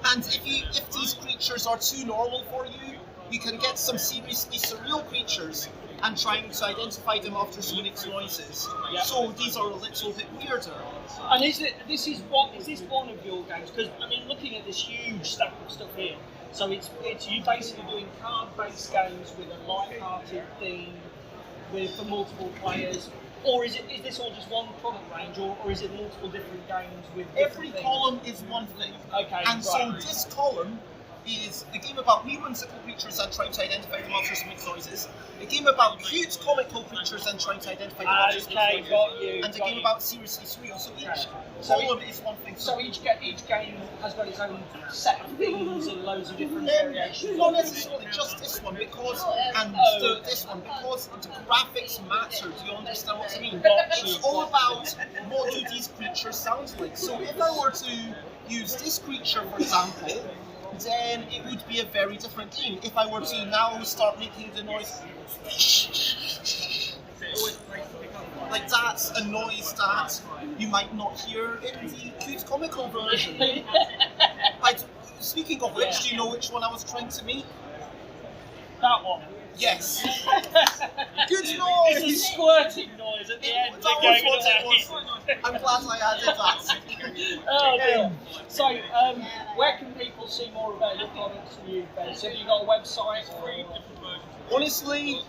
And if these creatures are too normal for you, you can get some seriously surreal creatures and trying to identify them after someone makes noises. Yeah. So these are a little bit weirder. And is this one of your games? Because looking at this huge stack of stuff here, so it's you basically doing card-based games with a light-hearted theme, for multiple players. Or is this all just one product range, or is it multiple different games with Every different column is one thing. Okay, and so this column is a game about wee whimsical creatures and trying to identify them after some makes noises. A game about cute comical creatures and trying to identify them after some makes noises. Got you. And a game about seriously surreal. So each column is one thing. So each game has got its own set of themes and loads of different variations. Not necessarily just this one, because this one, because the graphics matter. Do you understand what I mean? It's all about what do these creatures sound like. So if I were to use this creature, for example, then it would be a very different game. If I were to now start making the noise, like that's a noise that you might not hear in the cute comical version. Speaking of which, do you know which one I was trying to make? That one. Yes. Good noise! It's a squirting noise at the end. That was what it was. I'm glad I added that. Oh dear. So, where can people see more about your products and you, Ben? So have you got a website? Honestly,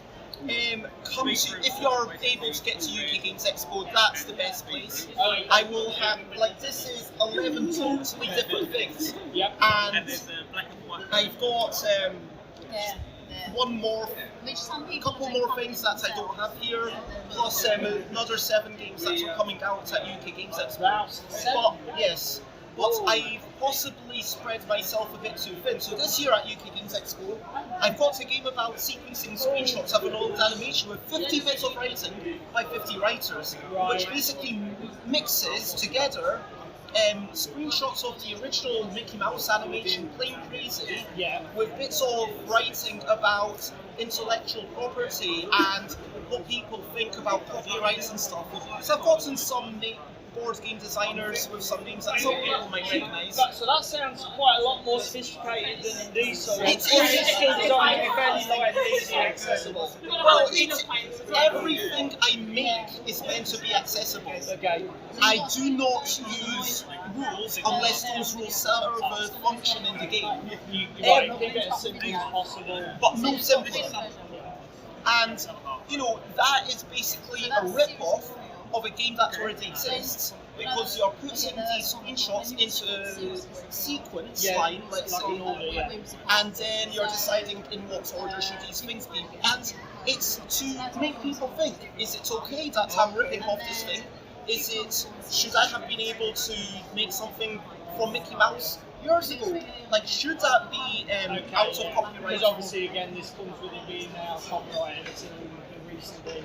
if you're able to get to UK Games Expo, that's the best place. I will have, this is 11 totally different things. Yep. And I've got a couple more things that I don't have here, plus another 7 games that are coming out at UK Games Expo. But I've possibly spread myself a bit too thin. So this year at UK Games Expo, I've got a game about sequencing screenshots of an old animation with 50 bits of writing by 50 writers, which basically mixes together screenshots of the original Mickey Mouse animation playing crazy with bits of writing about intellectual property and what people think about copyrights and stuff. So I've gotten some board game designers with some names that some people might recognise. So that sounds quite a lot more sophisticated than these sort of It's still designed to be fairly light and easy and accessible. Well, everything I make is meant to be accessible. Okay. I do not use rules unless those rules serve a function in the game. You keep it as simple as possible. But no simpler. And, you know, that is basically a rip-off of a game that already exists, because you're putting these screenshots into a sequence line, let's say, and then you're deciding in what order should these things be. And it's to make people think, is it okay that I'm ripping off this thing? Should I have been able to make something from Mickey Mouse years ago? Like, should that be out of copyright? Because obviously, again, this comes with it being now copyrighted in the recent day,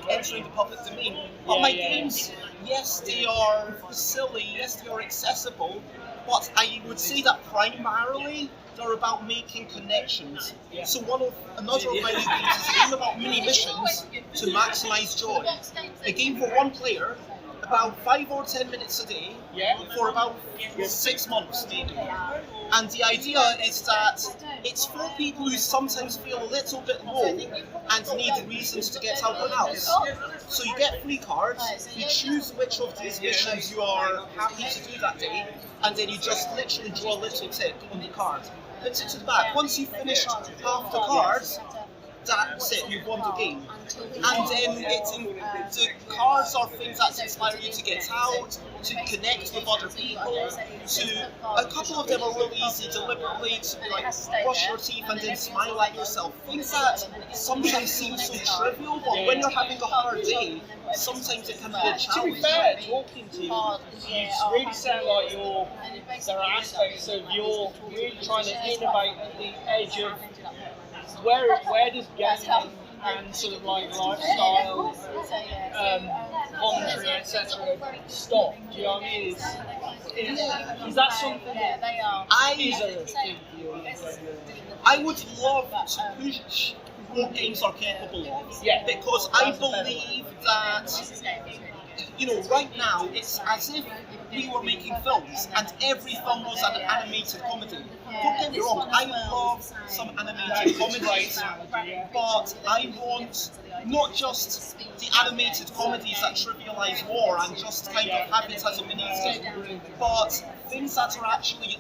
entering the public domain. But my games, yes, they are silly, yes, they are accessible, but I would say that primarily they're about making connections. So another of my new games is a game about mini missions to maximize joy. A game for one player, about 5 or 10 minutes a day, for about 6 months maybe. And the idea is that it's for people who sometimes feel a little bit low and need reasons to get out of the house. So you get free cards, you choose which of these missions you are happy to do that day, and then you just literally draw a little tick on the card. Put it to the back. Once you've finished half the cards, that's it, you've won the game. And then the cards are things that inspire you to get out, to connect with other people, a couple of them are really easy, deliberately to like brush your teeth and then smile at yourself. Things that sometimes seem so trivial, but when you're having a hard day, sometimes it can be a challenge. To be fair, talking to you, you really sound like there are aspects of you're really trying to innovate at the edge of where does gaming and sort of like lifestyle, voluntary, etc. stop? Do you know what I mean? Is that something that is a thing for you? I would love to push what games are capable of, because I believe that, you know, right now it's as if we were making films and every film was an animated comedy. Don't get me wrong, I love some animated comedies, but I want not just the animated comedies that trivialize war and just kind of have it as a mini thing, but things that are actually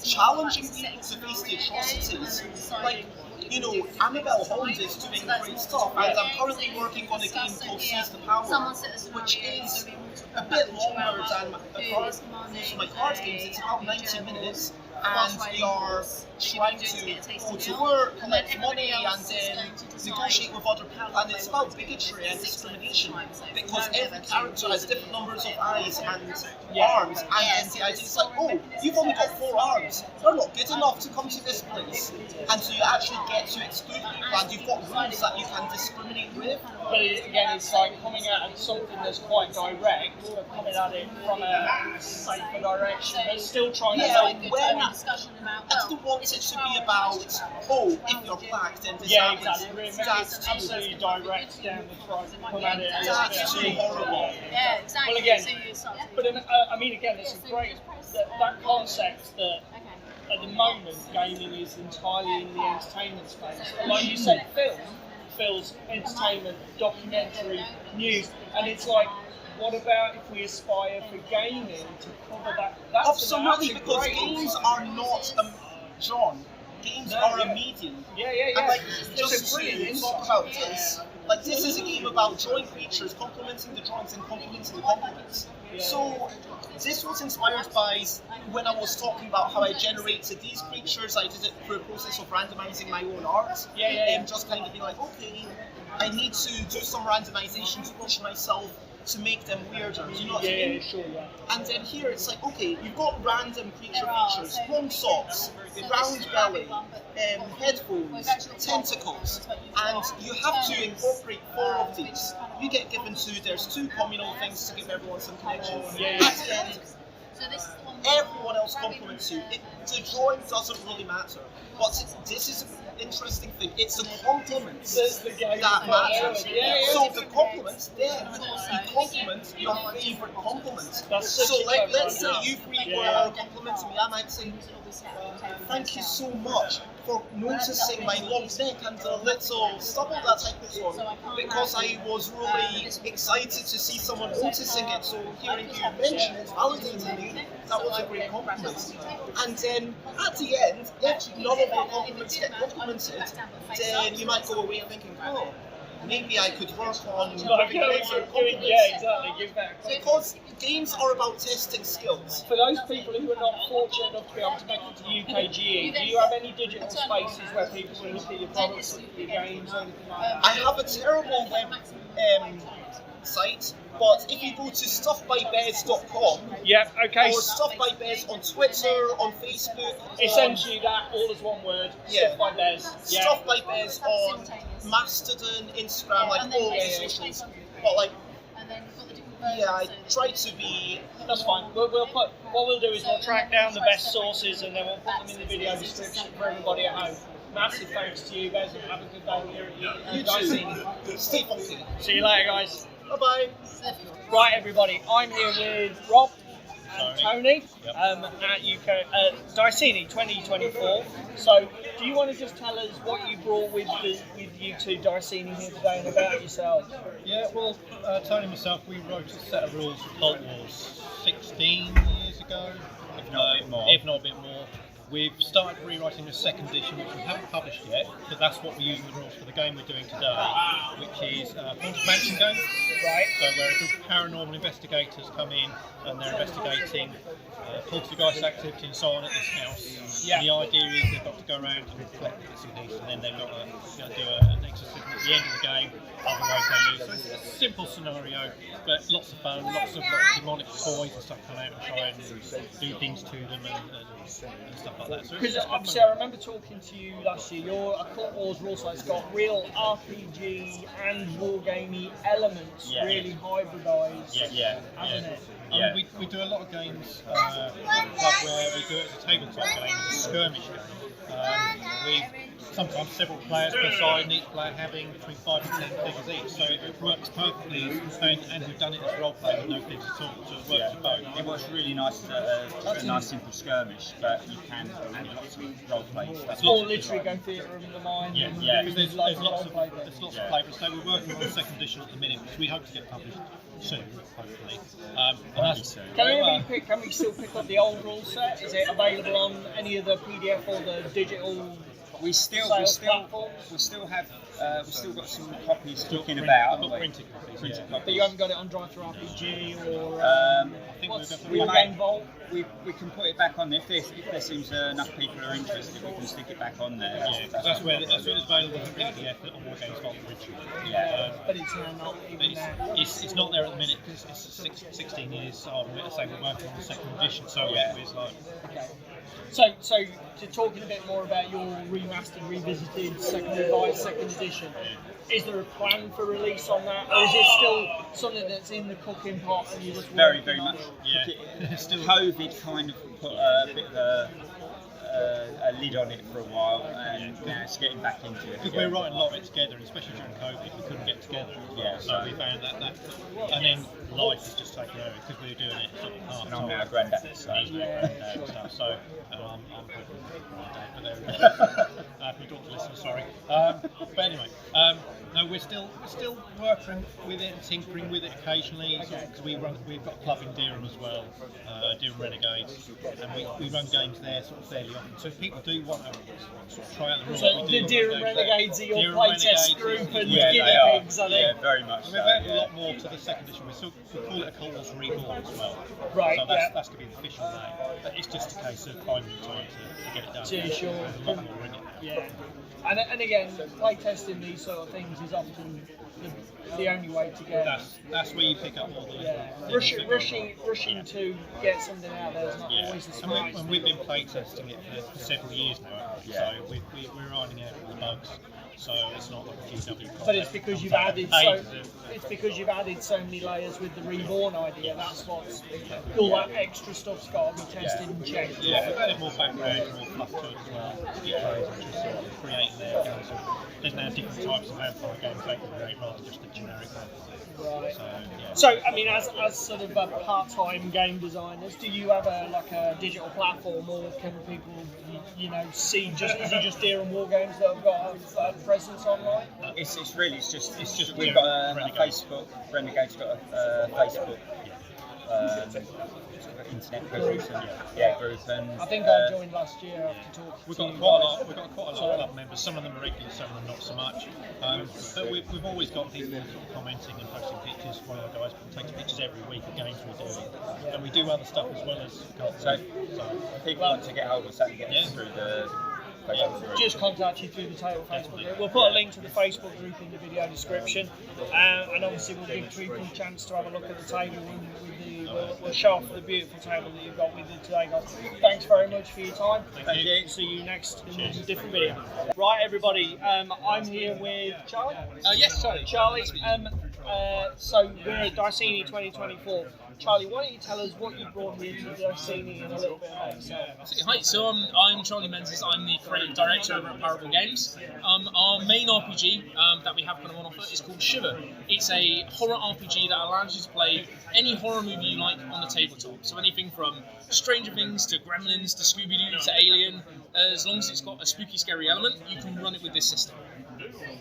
challenging people to face the atrocities. Like, you know, Annabelle Holmes is doing great stuff, and I'm currently working on a game called Seize the Power, which is a bit longer than most of my card games. It's about 90 minutes, and we are trying to go to work, collect money, and then negotiate with other people. And it's about bigotry and discrimination, because every character has different numbers of eyes and arms, and then the idea is like, oh, you've only got 4 arms, they're not good enough to come to this place. And so you actually get to exclude people, and you've got rules that you can discriminate with. But again, it's like coming at something that's quite direct, but coming at it from a safer direction, but still trying to help I don't want it to be about, oh, if you're black, then this happens. Exactly. That's absolutely direct down the throat. Come at it. That's too horrible. Yeah, exactly. Well, again, but I mean, again, it's a great that concept that at the moment gaming is entirely in the entertainment space. But like you said, film fills entertainment, documentary, news, and it's like, what about if we aspire for gaming to cover that? That's absolutely, because games are not John. Games are a medium. Yeah. And like, just to talk about this, like, this is a game about drawing creatures, complementing the drawings and complementing the complements. So this was inspired by when I was talking about how I generated these creatures. I did it through a process of randomizing my own art. And just kind of be like, okay, I need to do some randomization to push myself to make them weirder. Do you know what I mean? Yeah, sure, yeah. And then here it's like, okay, you've got random creature features, long socks, round belly, headphones, tentacles, and you have to incorporate 4 of these. You get given 2, there's 2 communal things to give everyone some connection. Yeah. At the end, everyone else compliments you. The drawing doesn't really matter. But this is an interesting thing. It's the compliments that matters. So the compliments, then you compliment your favourite compliment. So let's say you 3 were complimenting me, I might say, thank you so much for noticing my long neck and the little stubble that I put on, because I was really excited to see someone noticing it, so hearing you mention it validated me. That was a great compliment. And then at the end, if none of your compliments get complimented, then you might go away thinking, oh, maybe I could work on giving better compliments. Yeah, exactly. Give that. Because games are about testing skills. For those people who are not fortunate enough to be able to make it to UKGE, do you have any digital spaces where people can look at your products, look at your games, or anything like that? I have a terrible web site, but if you go to stuffbybez.com, okay. or Stuffbybez on Twitter, on Facebook, essentially that all is one word. Stuffbybez. Stuffbybez on Mastodon, Instagram, like all the socials. But like, I try to be. That's fine. We'll put. What we'll do is we'll track down the best sources and then we'll put them in the video description for everybody at home. Massive thanks to you guys and have a good day here at You too. Stay funky. See you later, guys. Bye bye. Right, everybody. I'm here with Rob and Tony at Diceni 2024. So, do you want to just tell us what you brought with you two Diceni here today and about yourselves? Yeah, well, Tony and myself, we wrote a set of rules for Occult Wars 16 years ago, if not a bit more. We've started rewriting the 2nd edition, which we haven't published yet, but that's what we're using the rules for the game we're doing today, which is a Haunted Mansion game. Right. So where a group of paranormal investigators come in and they're investigating poltergeist activity and so on at this house. Yeah. And the idea is they've got to go around and collect bits and pieces, and then they've got to do an exorcism at the end of the game, otherwise they lose. So it's a simple scenario, but lots of fun, lots of demonic toys and stuff come out and try and do things to them and stuff like that. So because obviously I remember talking to you last year, your Occult Wars rule site's got real RPG and wargamey elements, really hybridised, hasn't it? We do a lot of games like where we do it as a tabletop game, as a skirmish game. We sometimes several players per side, and each player having between 5 and 10 figures each, so it works perfectly, and we've done it as role play with no figures at all, so it works for both. It was really nice, a nice simple skirmish, but you can add lots of role play stuff. Or literally go theatre of the mind. Because there's lots of flavours. So we're working on the 2nd edition at the minute, which we hope to get published soon, hopefully. Can we still pick up the old rule set? Is it available on any of the PDF or the digital? We still have we've still got some copies kicking I've about. got printed copies. But you haven't got it on Drive Through RPG or I think Wargame Vault? We can put it back on there if there seems enough people are interested. We can stick it back on there. That's where it's available as a PDF on Wargames Vault originally. But it's not even there. It's not there at the minute because it's 16 years old. So we're working on the 2nd edition. So it's like. Okay. So to talking a bit more about your remastered, revisited, 2nd edition, is there a plan for release on that, or is it still something that's in the cooking pot and you just very much? COVID kind of put a bit of a lid on it for a while, and it's getting back into it. Because we were writing a lot of it together, and especially during COVID, we couldn't get together. So we found that, and then life has just taken over because we were doing it sort of part-time. And I'm now a granddad, so I'm hoping but there we go. If my daughter listens, sorry. But anyway, no, we're still working with it and tinkering with it occasionally. Because we've got a club in Dereham as well, Dereham Renegades, and we run games there sort of fairly often. So if people do want to sort of try out the rules, so the Dereham Renegades are your playtest group and guinea pigs, are they? Yeah, very much. We've added a lot more to the 2nd edition. We call it Occult Wars Reborn as well. Right. So that's going to be the official name. But it's just a case of finding the time to get it done. Sure. There's a lot more in it now. Yeah. And again, playtesting these sort of things is often the only way to get. That's where you pick up all the Rushing to get something out there is not always the smartest. And we've been playtesting it for several years now, so we're ironing out all the bugs. So it's not like a GW. But it's because you've added so many layers with the Reborn idea. That's what's all that extra stuff's got to be tested and checked. Yeah, we've added more background, more fluff to it as well. Which is sort of creating their games. There's now different types of vampire games they can create rather than just a generic one. Right. So, So, I mean, as sort of part-time game designers, do you have a digital platform, or can people, see just Deer and Wargames that have got a presence online? It's just we've got a Facebook. Renegade's got a Facebook. Internet presence and group, and I think I joined last year after talking. We've got quite a lot of club members. Some of them are regular, some of them not so much. But we've always got people sort of commenting and posting pictures. One of the guys takes pictures every week of games we're doing, and we do other stuff as well as Occult. So people want to get hold of us and get us through the. Just contact you through the table Facebook group. We'll put a link to the Facebook group in the video description, and obviously we'll give people a chance to have a look at the table. We'll show off the beautiful table that you've got with you today, guys. Thanks very much for your time. Thank you. See you next in a different video. Right, everybody. I'm here with Charlie. Yes, Charlie. Charlie. So we're at Diceni 2024. Charlie, why don't you tell us what you brought here to Diceni and a little bit about yourself? Hi, so I'm Charlie Menzies. I'm the creative director over at Parable Games. Our main RPG that we have kind of on offer is called Shiver. It's a horror RPG that allows you to play any horror movie you like on the tabletop. So anything from Stranger Things to Gremlins to Scooby-Doo to Alien, as long as it's got a spooky, scary element, you can run it with this system.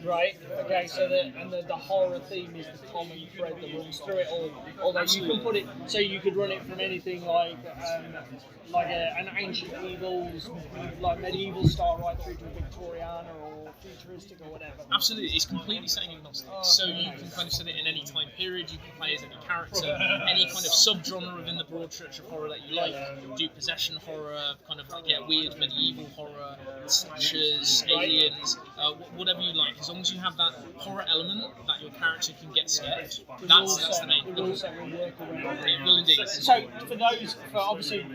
Right. Okay. So the horror theme is the common thread that runs through it all. Although you can put it so you could run it from anything like an ancient eagles, like medieval style, right through to a Victoriana or futuristic or whatever. Absolutely, it's completely setting agnostic. So you can kind of set it in any time period. You can play as any character, any kind of subgenre within the broad church of horror that you like. Do possession horror, kind of weird medieval horror, slashers, aliens, whatever you like. As long as you have that horror element that your character can get scared, that's the main thing. It will indeed. So obviously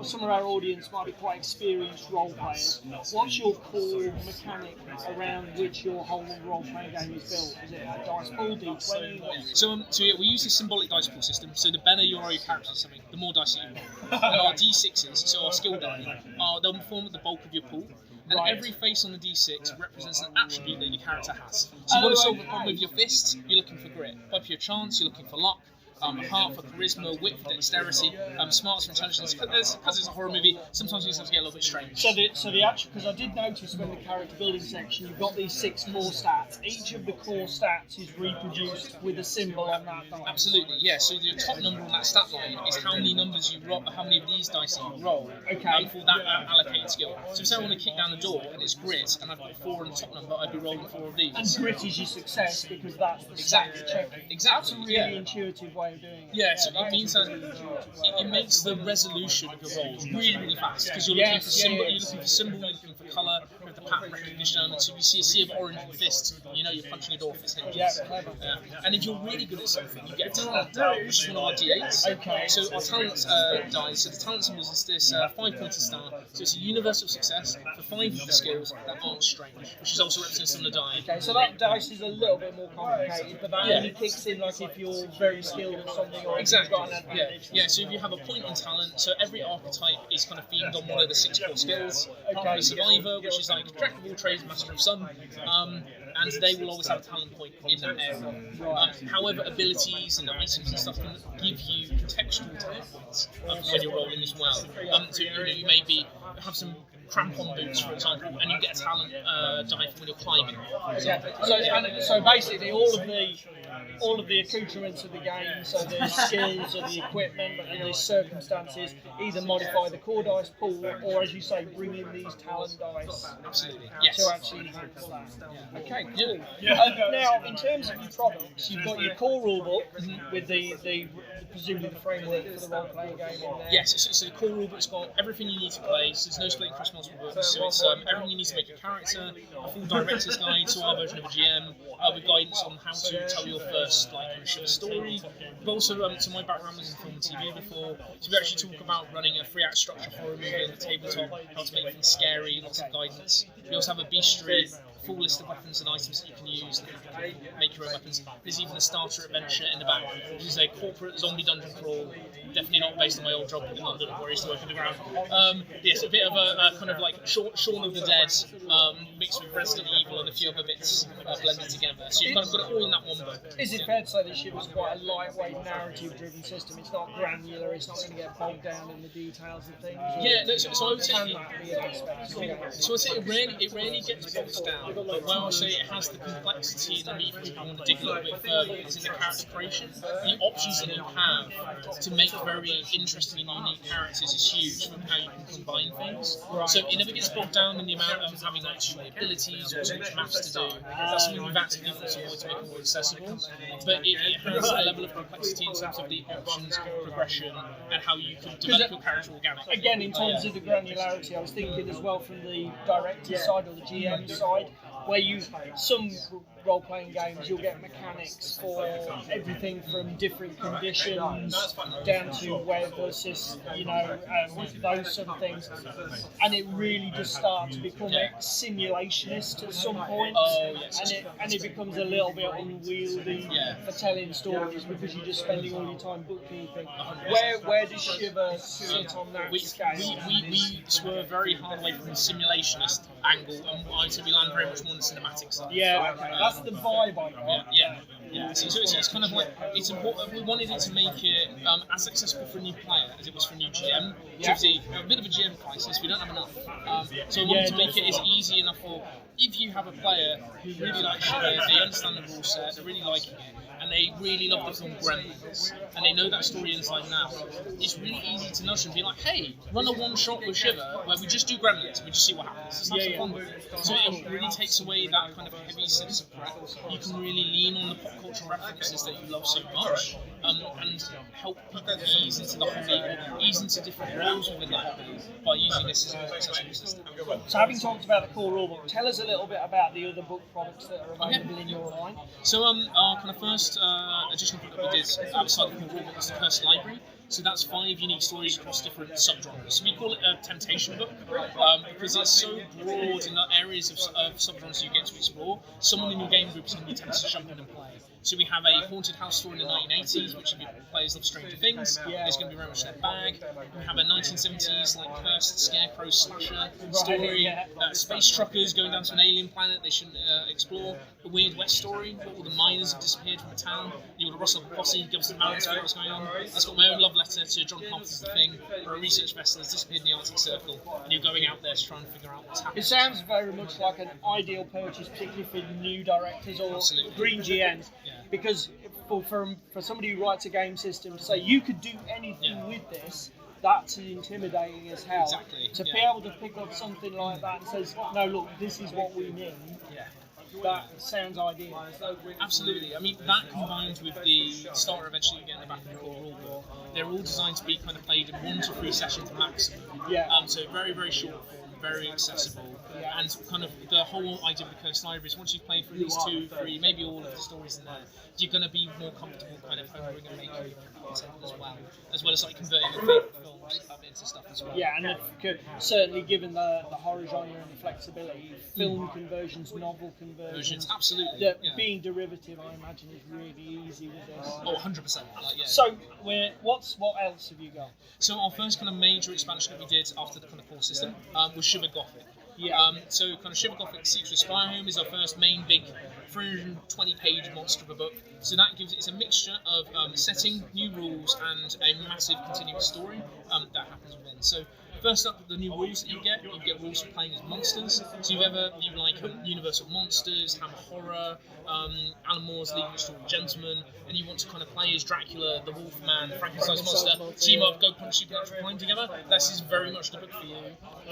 some of our audience might be quite experienced role players. What's your core mechanic around which your whole role playing game is built? Is it a dice pool, D20? So we use a symbolic dice pool system. So the better your character is something, the more dice you roll. And our D6s, so our skill die, they'll form the bulk of your pool. And every face on the D6 represents an attribute that your character has. So you want to solve a problem with your fists, you're looking for grit. By pure chance, you're looking for luck. Heart for charisma, wit for dexterity, smarts for intelligence. Because it's a horror movie, sometimes these things get a little bit strange. So the actual, because I did notice when the character building section, you've got these 6 core stats. Each of the core stats is reproduced with a symbol on that dice. Absolutely, yeah. So the top number on that stat line is how many numbers you roll, how many of these dice you roll. Okay. For that allocated skill. So if say I want to kick down the door and it's grit, and I've got 4 on the top number, I'd be rolling 4 of these. And grit is your success because that's the exactly check. Exactly. That's a really intuitive way of doing it. Yeah, so it means that it makes the resolution of your rolls really, really fast because you're looking for symbol, you're looking for colour, with the pattern recognition element. So if you see a sea of orange and fists, you know you're punching a door off its hinges. And if you're really good at something, you get a talent die, which is one of our D8s. Okay. So our talent die, so the talent symbol is this 5-pointed star. So it's a universal success for 5 of the skills that aren't strange, which is also represented on the die. Okay, so that dice is a little bit more complicated, but that only kicks in like if you're very skilled at something or exactly. You've got an advantage. Yeah, so if you have a point in talent, so every archetype is kind of themed on one of the 6 core skills. Okay. Survivor, which is like Jack of all trades, Master of some, and they will always have a talent point in that area. However, abilities and items and stuff can give you contextual talent points when you're rolling as well. So you maybe have some crampon boots, for example, and you get a talent die when you're climbing. So basically, all of the accoutrements of the game, so the skills or the equipment and the circumstances, either modify the core dice pool or, as you say, bring in these talent dice. Absolutely. Yes. To actually handle that. Okay. Cool. Now, in terms of your products, you've got your core rulebook with the presumably the framework for the role-playing game in there. Yes. So the core rulebook's got everything you need to play. So there's no splitting across multiple books. So it's everything you need to make a character, a full director's guide to our version of a GM, with guidance on how to tell your first short story. But also, to my background was in film and TV before, so we actually talk about running a 3-act structure horror movie on the tabletop, how to make things scary, lots of guidance. We also have a bestiary, full list of weapons and items that you can use, and make your own weapons. There's even a starter adventure in the back, which is a corporate zombie dungeon crawl, definitely not based on my old job in London where I used to work underground. Yes, a bit of a kind of like Shaun of the Dead mixed with Resident Evil and a few other bits blended together. So you've kind of got it all in that one book. Is it fair to say that Shiver's quite a lightweight, narrative-driven system? It's not granular, it's not going to get bogged down in the details of things? Yeah, no, so I would say... Can that be an aspect? So I'd say it rarely gets bogged down, but where I say it has the complexity and the meat if you want to dig a little bit further is in the character creation. The options that you have to make very interesting and unique characters is huge from how you can combine things. So it never gets bogged down in the amount of having like too many abilities or too much maths to do. That's something we've actively thought to avoid to make it more accessible. But it has a level of complexity in terms of the options, progression, and how you can develop your character organically. Again, in terms of the granularity, I was thinking as well from the director's side or the GM side, where some role-playing games you'll get mechanics for everything from different conditions down to weather versus those sort of things, and it really just starts to become simulationist at some point. And it becomes a little bit unwieldy for telling stories because you're just spending all your time bookkeeping. Where does Shiver sit on that scale? We swerve very hard away from the simulationist angle, and I'd say we land very much more on the cinematic side. Yeah, okay. That's the vibe I got. Yeah. So it's kind of like, it's important. We wanted it to make it as accessible for a new player as it was for a new GM. So obviously, a bit of a GM crisis, we don't have enough. So I wanted to make it as easy enough for, if you have a player who really likes Shiver, they understand the rule set, they're really liking it, and they really love the film Gremlins, and they know that story inside and out, it's really easy to nudge and be like, hey, run a one-shot with Shiver where we just do Gremlins and we just see what happens. It's have some fun with it. So it really takes away that kind of heavy sense of prep. You can really lean on the pop culture references that you love so much, and help people ease into the hobby or ease into different roles within that hobby by using this as an accessible system. So having talked about the core rulebook, tell us a little bit about the other book products that are available in your line. So our kind of first additional book that we did outside the core rulebook was the Cursed Library. So that's 5 unique stories across different subgenres. So we call it a temptation book because it's so broad in the areas of subgenres you get to explore. Someone in your game group is going to be tempted to jump in and play. So we have a haunted house story in the 1980s, which players love Stranger Things. It's going to be very much their bag. We have a 1970s like cursed scarecrow slasher story. Space truckers going down to an alien planet they shouldn't explore. A Weird West story where all the miners have disappeared from a town. You've got a Russell Posse who gives the mountains for what's going on. It's got my own love letter to John Carpenter's The Thing, where a research vessel has disappeared in the Arctic Circle, and you're going out there to try and figure out what's happening. It sounds very much like an ideal purchase, particularly for new directors or green GMs, because for somebody who writes a game system to say you could do anything with this, that's intimidating as hell. Exactly. To be able to pick up something like that and says, no, look, this is what we need. That sounds ideal. Absolutely. I mean, that combined with the starter eventually you get in the back of the core rulebook, they're all designed to be kind of played in 1 to 3 sessions maximum. So very, very short form, very accessible. And kind of the whole idea of the Cursed Library is once you've played through these 2, 3, maybe all of the stories in there, you're going to be more comfortable kind of homebrewing and making content as well as like converting your favourite films into stuff as well. Yeah, and certainly given the horror genre and the flexibility, film conversions, novel conversions, absolutely. Being derivative, I imagine, is really easy with this. Oh, 100%. So, what else have you got? So our first kind of major expansion that we did after the kind of core system was Shiver Gothic. So kind of Shiver Gothic Secret Spy Home is our first main big 320-page monster of a book. So that gives it's a mixture of setting, new rules, and a massive continuous story that happens within. So first up, the new rules that you get rules for playing as monsters. So you like Universal Monsters, Hammer Horror, Alan Moore's Legal Extraordinary Gentleman, and you want to kind of play as Dracula, the Wolfman, Frankenstein's monster, team up, go punch supernatural crime together. This is very much the book for you.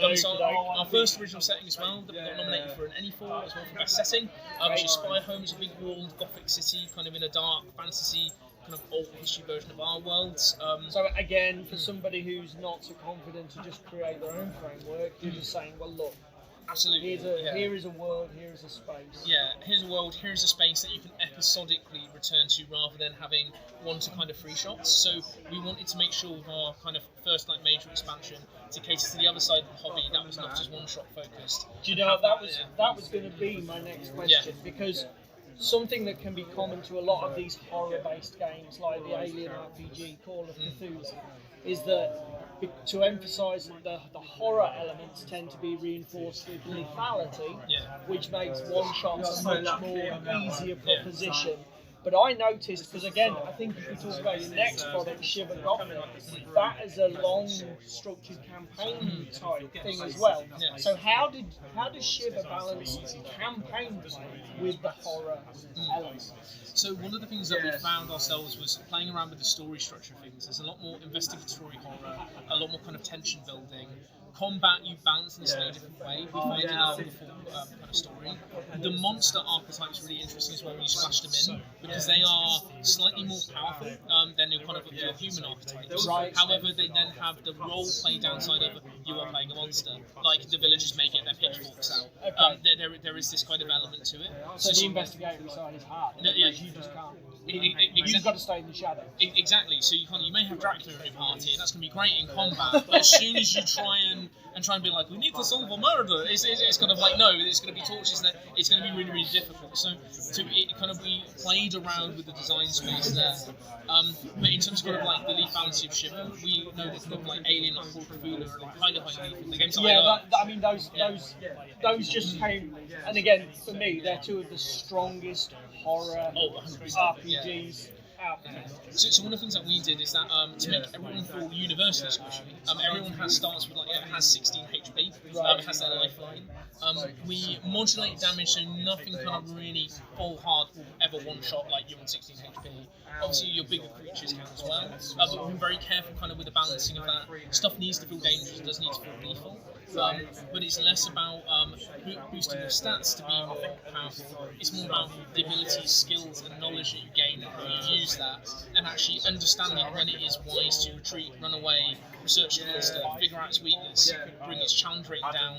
Our first original setting as well, that we got nominated for an ENnie for as well for best setting, which is Spy Home. It's a big walled Gothic city, kind of in a dark fantasy kind of old history version of our worlds. So again, for somebody who's not so confident to just create their own framework, you're just saying, well, look, absolutely, here is a world, here is a space. Yeah, here's a world, here's a space that you can episodically return to rather than having one to kind of free shots. So we wanted to make sure with our kind of first like major expansion to cater to the other side of the hobby that was not just one shot focused. Do you know that was going to be my next question, because something that can be common to a lot of these horror-based games like the Alien RPG, Call of Cthulhu, is that to emphasise the horror elements tend to be reinforced with lethality, which makes one-shots a much more easier proposition. But I noticed, because again, I think if we talk about your next product, Shiver Goblin, that is a long structured campaign type thing as well. So how does Shiver balance campaign play with the horror elements? So one of the things that we found ourselves was playing around with the story structure of things. There's a lot more investigatory horror, a lot more kind of tension building. Combat you balance in a slightly different way. We find in our full kind of story. The monster archetype is really interesting as well when you splash them in, because they are slightly more powerful than your kind of your human archetypes. However, they then have the role play downside of you are playing a monster. Like the villagers may get their pitchforks out. There is this kind of element to it. So the investigatory side is hard. You just can't. You've got to stay in the shadow. Exactly. So you may have Dracula in your party, and that's going to be great in combat. But as soon as you try and be like, we need to solve a murder, it's kind of like, no, it's going to be torches, that it's going to be really, really difficult. So it kind of we played around with the design space there. But in terms of kind of like the lethality of Shiver, we know that kind of like Alien or Call of Cthulhu are like highly lethal. The games I mean those just came, and again for me they're two of the strongest horror RPGs out there. So one of the things that we did is that to make everyone feel universal, especially everyone starts with like it has 16 HP, it has their lifeline. We modulate damage so nothing kind of really full hard will ever one shot like you on 16 HP. Obviously your bigger creatures can as well, but we've been very careful kind of with the balancing of that. Stuff needs to feel dangerous, it does need to feel lethal. But it's less about boosting your stats to be more powerful. It's more about the abilities, skills, and knowledge that you gain and how you use that, and actually understanding when it is wise to retreat, run away, research the monster, figure out its weakness, bring its challenge rate down.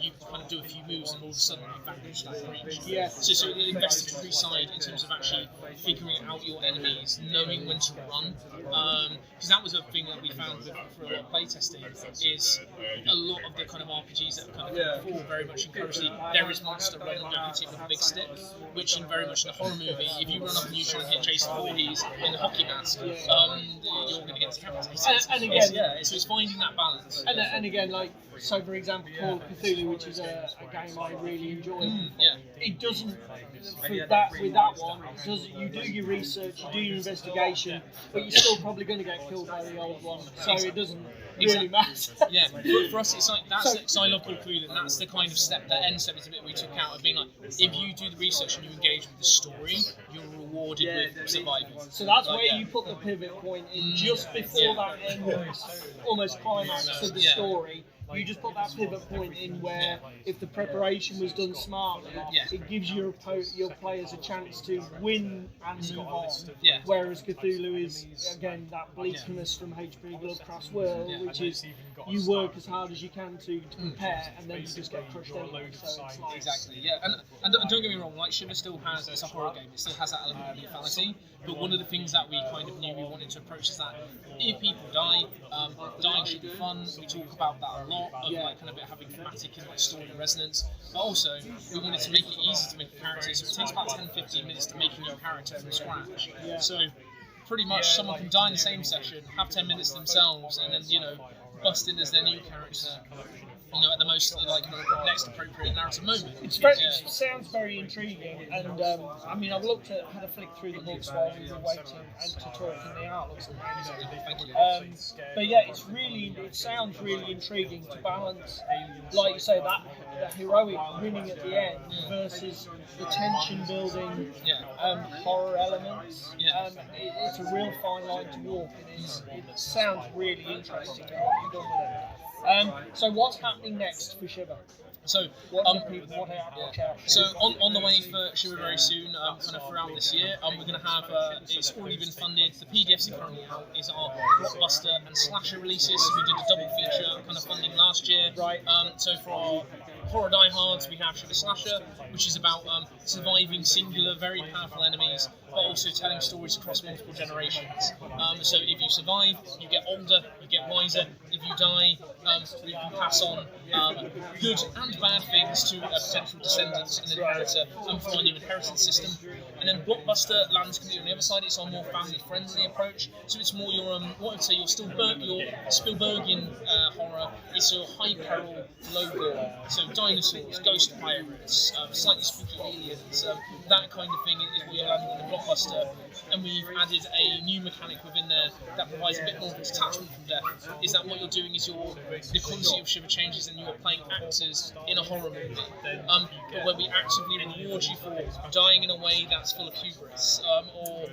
You kind of do a few moves, and all of a sudden you vanquish that creature. So the investigatory side in terms of actually figuring out your enemies, knowing when to run, because that was a thing that we found for a lot of playtesting is. A lot of the kind of RPGs that kind of come forward very much encourage there is monster run, don't hit it with a big stick, which in very much in a horror movie, if you run up and you try and hit Jason Voorhees in the hockey mask, you're going to get decapitated. And again, so it's finding that balance. And again, like so for example, Call of Cthulhu, which is a game I really enjoy. It doesn't with that one. You do your research, you do your investigation, but you're still probably going to get killed by the old one. So it doesn't really matter. For us, it's like that's I love Call of Cthulhu, and that's the kind of step, that end step is a bit we took out of being like, if you do the research and you engage with the story, you're rewarded with surviving. So that's where you put the pivot point in just before that end, almost climax of the story. You just put that pivot point in where, if the preparation was done smartly, it gives your players a chance to win and move on. Whereas Cthulhu is, again, that bleakness from H.P. Lovecraft's world, which is you work as hard as you can to prepare, and then you just get crushed anyway. So it's like, exactly, and don't get me wrong, like Shiver still has, it's a horror game, it still has that element of lethality, but one of the things that we kind of knew we wanted to approach is that if people die, dying should be fun. We talk about that a lot, of like kind of having thematic and like story resonance, but also we wanted to make it easy to make a character, so it takes about 10-15 minutes to make a new character from scratch. So pretty much someone can die in the same session, have 10 minutes themselves, and then bust in as their new character, at the most like next appropriate narrative moment. It sounds very intriguing, and I mean I've had a flick through the books while we were waiting and to talk, and the art looks amazing. But it sounds really intriguing to balance, like you say, that the heroic winning at the end versus the tension building, horror elements. It's a real fine line to walk, and it sounds really interesting what you've done with it. So what's happening next for Shiver? So, What so on the way for Shiver very soon, kind of throughout this year, we're going to have, it's already been funded, the PDFs are currently out, is our blockbuster and slasher releases. So we did a double feature kind of funding last year. Right. So for our horror diehards, we have Shiver Slasher, which is about surviving singular, very powerful enemies, but also telling stories across multiple generations. So if you survive, you get older, you get wiser. If you die, you can pass on good and bad things to potential descendants and inheritor from our new inheritance system. And then Blockbuster lands completely on the other side. It's our more family-friendly approach. So it's more your, what I'd say, your Spielbergian horror. It's your high peril, low gore. So dinosaurs, ghost pirates, slightly spooky aliens, that kind of thing is what you're landing on the Blockbuster. And we've added a new mechanic within there that provides a bit more of a detachment from death. Is that what you're doing is the concept of Shiver changes and you're playing actors in a horror movie, but where we actively reward you for dying in a way that's full of hubris, or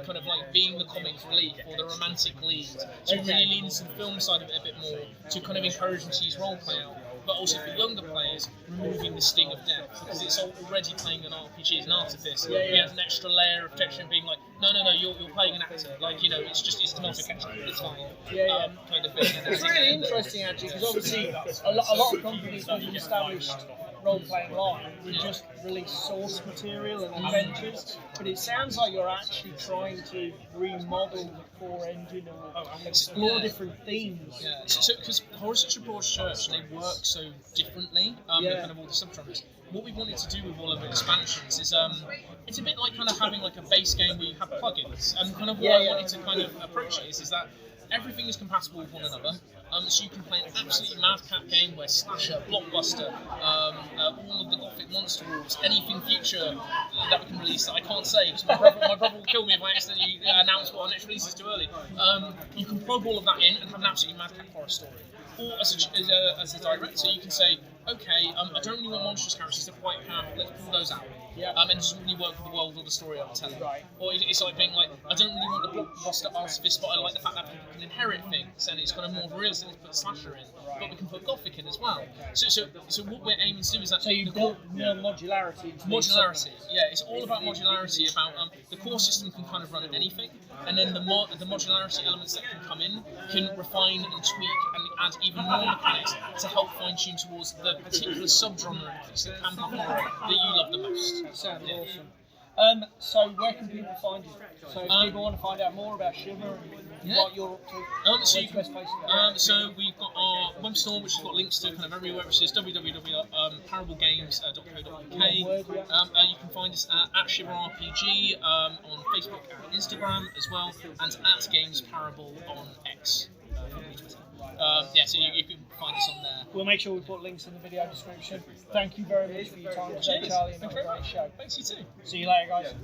kind of like being the comic relief or the romantic lead. So it really leans into the film side of it a bit more to kind of encourage them to use roleplay out. But also for younger players, removing the sting of death, because it's already playing an RPG as an artifice. We have an extra layer of protection, being like, no, you're playing an actor. Like, it's tomato ketchup, it's fine. Kind of thing. It's really interesting actually, because obviously a lot of companies with an established role-playing line would just release source material and adventures, but it sounds like you're actually trying to remodel the core engine or explore different themes. Yeah, so because Horror is such a broad church, they work so differently, kind of all the subgenres. What we wanted to do with all of the expansions is, it's a bit like kind of having like a base game where you have plugins, and kind of what I wanted to kind of approach it is that everything is compatible with one another. So you can play an absolutely madcap game where slasher, blockbuster, all of the gothic monster rules, anything future that we can release that I can't say because my brother will kill me if I accidentally announce what our next release is too early. You can plug all of that in and have an absolutely madcap horror story. Or as a director, you can say, okay, I don't really want monstrous characters, they're quite powerful, let's pull those out. And it doesn't really work for the world or the story I'm telling. Right. Or it's like being like, I don't really want the blockbuster artifice, but I like the fact that people can inherit things, and it's kind of more of a realistic to put a slasher in, but we can put gothic in as well. So what we're aiming to do is that you built modularity. Modularity, yeah, it's all about modularity. About the core system can kind of run anything, and then the modularity elements that can come in can refine and tweak and add even more mechanics to help fine tune towards the particular subgenre of camp horror that you love the most. Sounds awesome. So where can people find you? So if people want to find out more about Shiver and what you're up to, so we've got our web store, which has got links to kind of everywhere, which is www.parablegames.co.uk. You can find us at Shiver RPG on Facebook and Instagram as well, and at Games Parable on X. So you can find us on there. We'll make sure we put links in the video description. Thank you very much for your time today, Charlie, and have a great show. Thanks, you too. See you later, guys.